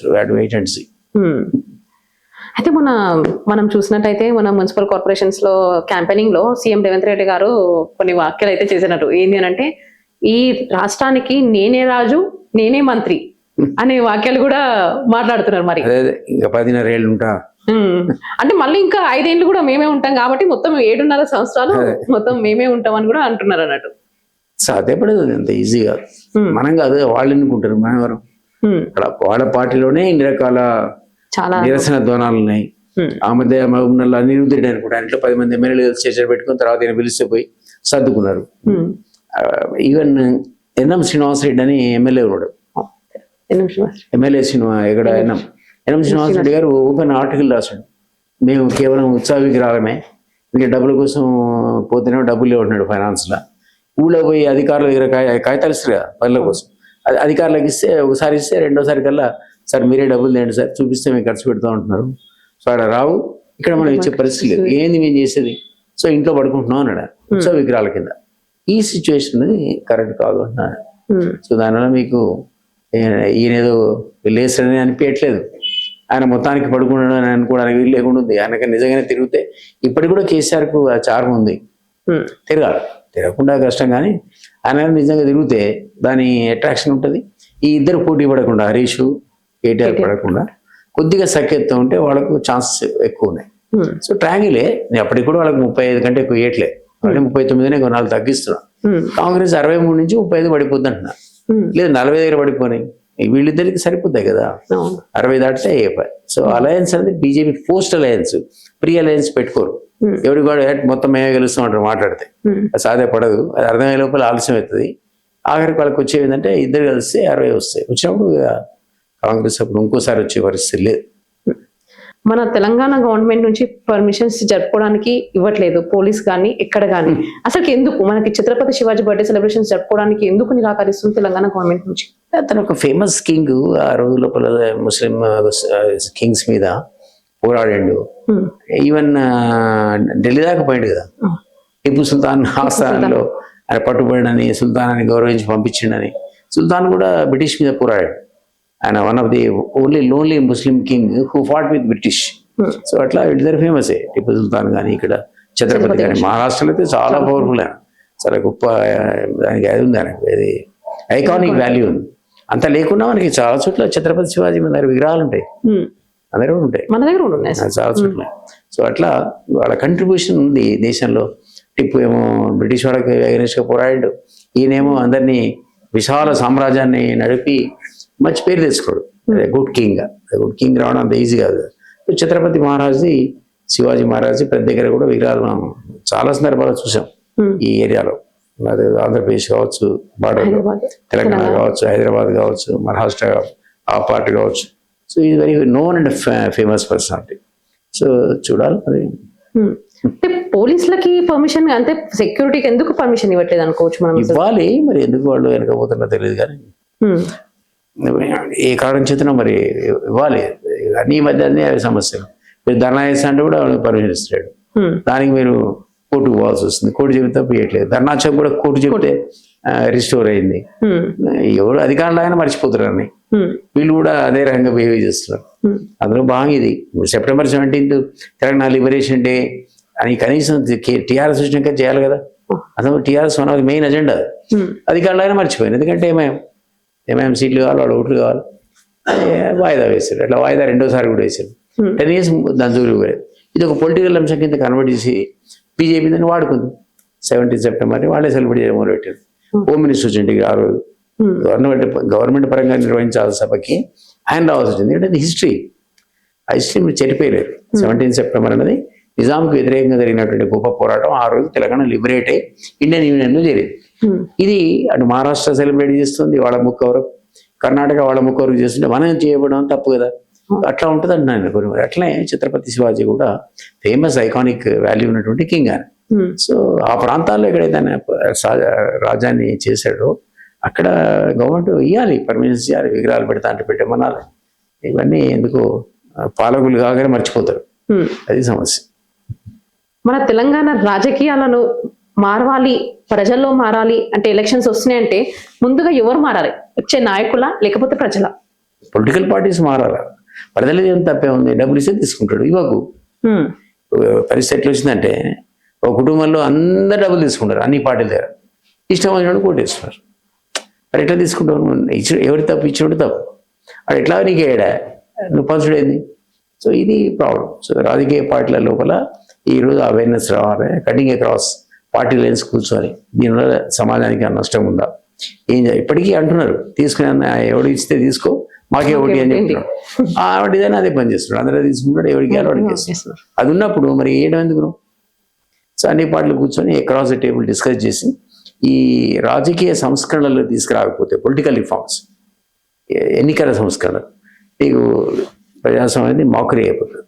అయితే మనం చూసినట్టయితే మన మున్సిపల్ కార్పొరేషన్స్ లో క్యాంపెయినింగ్ లో సీఎం రేవంత్ రెడ్డి గారు కొన్ని వ్యాఖ్యలు అయితే చేసినట్టు, ఏంటి అని అంటే ఈ రాష్ట్రానికి నేనే రాజు నేనే మంత్రి అనే వాక్యాలు కూడా మాట్లాడుతున్నారు. మరి ఇంకా 10.5 ఏళ్ళు ఉంటా అంటే మళ్ళీ ఇంకా 5 ఏళ్ళు కూడా మేమే ఉంటాం కాబట్టి మొత్తం 7.5 సంవత్సరాలు మొత్తం మేమే ఉంటాం అని కూడా అంటున్నారు అన్నట్టు. సాధ్యపడదు అంత ఈజీగా. మనం కాదు, వాళ్ళు ఎన్నుకుంటారు. మనం ఎవరు? వాళ్ళ పార్టీలోనే ఇన్ని రకాల చాలా నిరసన ధ్వనాలు ఉన్నాయి. ఆ మధ్య మహబూబ్నగర్లో అనిరుద్ధుడు అనుకుంటా, ఇంట్లో 10 మంది ఎమ్మెల్యేలు స్టేషన్ పెట్టుకుని తర్వాత ఈయన పిలిస్తే పోయి సర్దుకున్నారు. ఈవెన్ ఎన్ఎం శ్రీనివాసరెడ్డి అని ఎమ్మెల్యే ఉన్నాడు. ఎమ్మెల్యే సినిమా ఇక్కడ ఎన్ఎం శ్రీనివాసరెడ్డి గారు ఓపెన్ ఆర్టికల్ రాశాడు, మేము కేవలం ఉత్సవ విగ్రహాలమే, ఇంకా డబ్బుల కోసం పోతేనే డబ్బులు లేవుంటున్నాడు ఫైనాన్స్లో. ఊళ్ళో పోయి అధికారుల దగ్గర కాగితాలు ఇస్తారు కదా పనుల కోసం, అధికారులకు ఇస్తే ఒకసారి ఇస్తే రెండోసారి కల్లా సార్ మీరే డబ్బులు తేండి సార్ చూపిస్తే మేము ఖర్చు పెడతా ఉంటున్నారు. సో అక్కడ రావు, ఇక్కడ మనం ఇచ్చే పరిస్థితి లేదు. ఏంది మేము చేసేది? సో ఇంట్లో పడుకుంటున్నాం అన్నాడు ఉత్సవ విగ్రహాల కింద. ఈ సిచ్యువేషన్ కరెక్ట్ కాదు అంటున్నాడు. సో దానివల్ల మీకు ఈయన ఏదో లేస్తాడని అనిపించట్లేదు. ఆయన మొత్తానికి పడుకున్నాడు అని అనుకోవడానికి వీలు లేకుండా ఉంది. ఆయనకి నిజంగానే తిరిగితే ఇప్పటికి కూడా కేసీఆర్కు ఆ చార్మ్ ఉంది, తిరగాలి. తిరగకుండా కష్టం, కానీ ఆయన నిజంగా తిరిగితే దాని అట్రాక్షన్ ఉంటుంది. ఈ ఇద్దరు పోటీ పడకుండా, హరీష్ కేటీఆర్ పడకుండా కొద్దిగా సఖ్యత ఉంటే వాళ్ళకు ఛాన్సెస్ ఎక్కువ ఉన్నాయి. సో ట్రయాంగిలే. అప్పటికి కూడా వాళ్ళకి 35 కంటే ఎక్కువ ఇవ్వట్లే, వాళ్ళకి 39 కొన్నాళ్ళు తగ్గిస్తున్నా. కాంగ్రెస్ 63 నుంచి 35 పడిపోద్ది అంటున్నా, లేదు 40 దగ్గర పడిపోయినాయి. వీళ్ళిద్దరికి సరిపోతాయి కదా, 60 దాటితే అయిపోయి. సో అలయన్స్ అనేది BJP post alliance, pre alliance పెట్టుకోరు. ఎవరికి కూడా మొత్తం మేమే గెలుస్తాం అంటారు మాట్లాడితే. అది సాధ్యపడదు. అది అర్థమయ్యే లోపల ఆలస్యం అవుతుంది. ఆఖరికి వాళ్ళకి వచ్చేవి ఏంటంటే ఇద్దరు కలిస్తే 60 వస్తాయి. వచ్చినప్పుడు కాంగ్రెస్ అప్పుడు ఇంకోసారి వచ్చే పరిస్థితి లేదు. మన తెలంగాణ గవర్నమెంట్ నుంచి పర్మిషన్స్ జరుపుకోవడానికి ఇవ్వట్లేదు, పోలీస్ కానీ ఎక్కడ కానీ. అసలు ఎందుకు మనకి ఛత్రపతి శివాజీ బర్త్డే సెలబ్రేషన్స్ జరుపుకోవడానికి ఎందుకు నిరాకరిస్తుంది తెలంగాణ గవర్నమెంట్ నుంచి? అతను ఒక ఫేమస్ కింగ్, ఆ రోజు లోపల ముస్లిం కింగ్స్ మీద పోరాడాడు. ఈవెన్ ఢిల్లీ దాకా పోయింది కదా. టిప్పు సుల్తాన్ ఆస్థానంలో ఆయన పట్టుబడినని, సుల్తానాన్ని గౌరవించి పంపించిండని. సుల్తాన్ కూడా బ్రిటిష్ మీద పోరాడాడు. ఆయన one of the only Muslim king who fought with British. So అట్లా ఇద్దరు ఫేమసే, టిప్పు సుల్తాన్ కానీ ఇక్కడ ఛత్రపతి కానీ. మహారాష్ట్రలో అయితే చాలా పవర్ఫుల్, ఆయన చాలా గొప్ప, దానికి అది ఉంది, ఆయనకు అది ఐకానిక్ వాల్యూ ఉంది. అంత లేకున్నా మనకి చాలా చోట్ల ఛత్రపతి శివాజీ మీద విగ్రహాలు ఉంటాయి, అందరూ ఉంటాయి, మన దగ్గర ఉన్నాయి చాలా చోట్ల. సో అట్లా వాళ్ళ కంట్రిబ్యూషన్ ఉంది దేశంలో. టిప్పు ఏమో బ్రిటిష్ వాళ్ళకి అగెనిస్ట్గా పోరాడాడు, ఈయనేమో అందరినీ విశాల సామ్రాజ్యాన్ని నడిపి మంచి పేరు తెచ్చుకోడు. గుడ్ కింగ్ రావడం అంత ఈజీ కాదు. ఛత్రపతి మహారాజ్ది, శివాజీ మహారాజ్ ప్రతి దగ్గర కూడా విగ్రహాలు మనం చాలా సందర్భాలు చూసాం ఈ ఏరియాలో. అది ఆంధ్రప్రదేశ్ కావచ్చు, బార్డర్ తెలంగాణ కావచ్చు, హైదరాబాద్ కావచ్చు, మహారాష్ట్ర ఆ పార్ట్ కావచ్చు. సో ఇది very known and famous personality. So చూడాలి మరి. అంటే పోలీసులకి పర్మిషన్ అంటే సెక్యూరిటీకి ఎందుకు పర్మిషన్ ఇవ్వట్లేదు అనుకోవచ్చు మనం అసలు? ఇవ్వాలి, మరి ఎందుకు వాళ్ళు వెనకపోతున్నా తెలియదు కానీ ఉమ్, ఏ కారణం చేతనో మరి ఇవ్వాలి. అన్ని ఈ మధ్య అన్ని అవి సమస్యలు. మీరు ధర్నా చేస్తా అంటే కూడా పర్మిషన్ ఇస్తాడు, ఉమ్, దానికి మీరు కోర్టుకు పోవాల్సి వస్తుంది. కోర్టు చెబితే పోయట్లేదు. ధర్నాచం కూడా కోర్టు చెబితే రిస్టోర్ అయింది. ఉమ్, ఎవరు అధికారులు ఆయన మర్చిపోతారు అన్ని. ఉమ్, వీళ్ళు కూడా అదే రకంగా బిహేవ్ చేస్తున్నారు. ఉమ్, అందులో భాగం ఇది. September 17th Telangana liberation day అని కనీసం టీఆర్ఎస్ వచ్చినాక చేయాలి కదా. అసలు TRS one of the main agenda. Um, అధికారులు అయినా మర్చిపోయారు. ఎందుకంటే ఏమేం సీట్లు కావాలి, వాళ్ళ ఓట్లు కావాలి, వాయిదా వేశారు. అట్లా వాయిదా రెండోసారి కూడా వేశారు. 10 years దాని జోలికి పోలేదు. ఇది ఒక పొలిటికల్ అంశం కింద కన్వర్ట్ చేసి బీజేపీ దాన్ని వాడుకుంది. 17th September వాళ్ళే సెలబ్రేట్ చేయడం మొదలుపెట్టారు. హోమ్ మినిస్టర్ వచ్చింది ఆ రోజు. ఉమ్, గవర్నమెంట్ పరంగా నిర్వహించాల్సిన సభకి ఆయన రావాల్సి వచ్చింది. ఎందుకంటే అది హిస్టరీ. ఆ హిస్టరీ మీరు చెరిపోయలేరు. 17th September అనేది నిజాంకు వ్యతిరేకంగా జరిగినటువంటి గొప్ప పోరాటం. ఆ రోజు తెలంగాణ లిబరేట్ అయ్యి ఇండియన్ యూనియన్లో చేరింది. ఉమ్, ఇది అటు మహారాష్ట్ర సెలబ్రేట్ చేస్తుంది, వాళ్ళ ముక్క వరకు, కర్ణాటక వాళ్ళ ముక్క వరకు చేస్తుంటే మనం చేయబడడం తప్పు కదా. అట్లా ఉంటుంది అంటున్నాను కొన్ని. అట్లనే ఛత్రపతి శివాజీ కూడా ఫేమస్ ఐకానిక్ వాల్యూ ఉన్నటువంటి కింగ్ అని. ఉమ్, సో ఆ ప్రాంతాల్లో ఎక్కడైతే ఆయన రాజ్యాన్ని చేశాడో అక్కడ గవర్నమెంట్ ఇవ్వాలి, పర్మిషన్స్ ఇవ్వాలి. విగ్రహాలు పెడతా అంటే పెట్టమనాలి. ఇవన్నీ ఎందుకు పాలకులు కాగానే మర్చిపోతారు. ఉమ్. అది సమస్య. మన తెలంగాణ రాజకీయాలను మారవాలి, ప్రజల్లో మారాలి అంటే ఎలక్షన్స్ వస్తున్నాయంటే ముందుగా ఎవరు మారాలి? వచ్చే నాయకుల లేకపోతే ప్రజల? పొలిటికల్ పార్టీస్ మారాలి. ప్రజలు ఏం తప్పే ఉంది, డబ్బులు ఇస్తే తీసుకుంటాడు. ఇవ్వకు ఉమ్, పరిస్థితి ఎట్లా వచ్చిందంటే ఒక కుటుంబంలో అందరు డబ్బులు తీసుకుంటారు అన్ని పార్టీల దగ్గర. ఇష్టం వచ్చినప్పుడు కోటేస్తున్నారు. మరి ఎట్లా తీసుకుంటావు? ఎవరి తప్పు ఇచ్చినప్పుడు తప్పు. అది ఎట్లా నీకు ఏడా నువ్వు పంచుడేంది? సో ఇది ప్రాబ్లం. సో రాజకీయ పార్టీల లోపల ఈరోజు అవేర్నెస్ రావాలి. కటింగ్ అక్రాస్ పార్టీ లైన్స్ కూర్చొని దీనివల్ల సమాజానికి నష్టం ఉందా ఇప్పటికీ అంటున్నారు. తీసుకునే ఎవడు ఇస్తే తీసుకో, మాకే ఒకటి అని చెప్తున్నాడు. ఆవిడదైనా అదే పని చేస్తున్నాడు. అందరూ తీసుకుంటాడు, ఎవరికి వాడికి చేస్తున్నాడు. అది ఉన్నప్పుడు మరి ఏయడం ఎందుకు? సో అన్ని పార్టీలు కూర్చొని అక్రాస్ ద టేబుల్ డిస్కస్ చేసి ఈ రాజకీయ సంస్కరణలు తీసుకురాకపోతే, పొలిటికల్ రిఫార్మ్స్, ఎన్నికల సంస్కరణలు, నీకు ప్రజాస్వామ్యం అనేది మోకరీ అయిపోతుంది.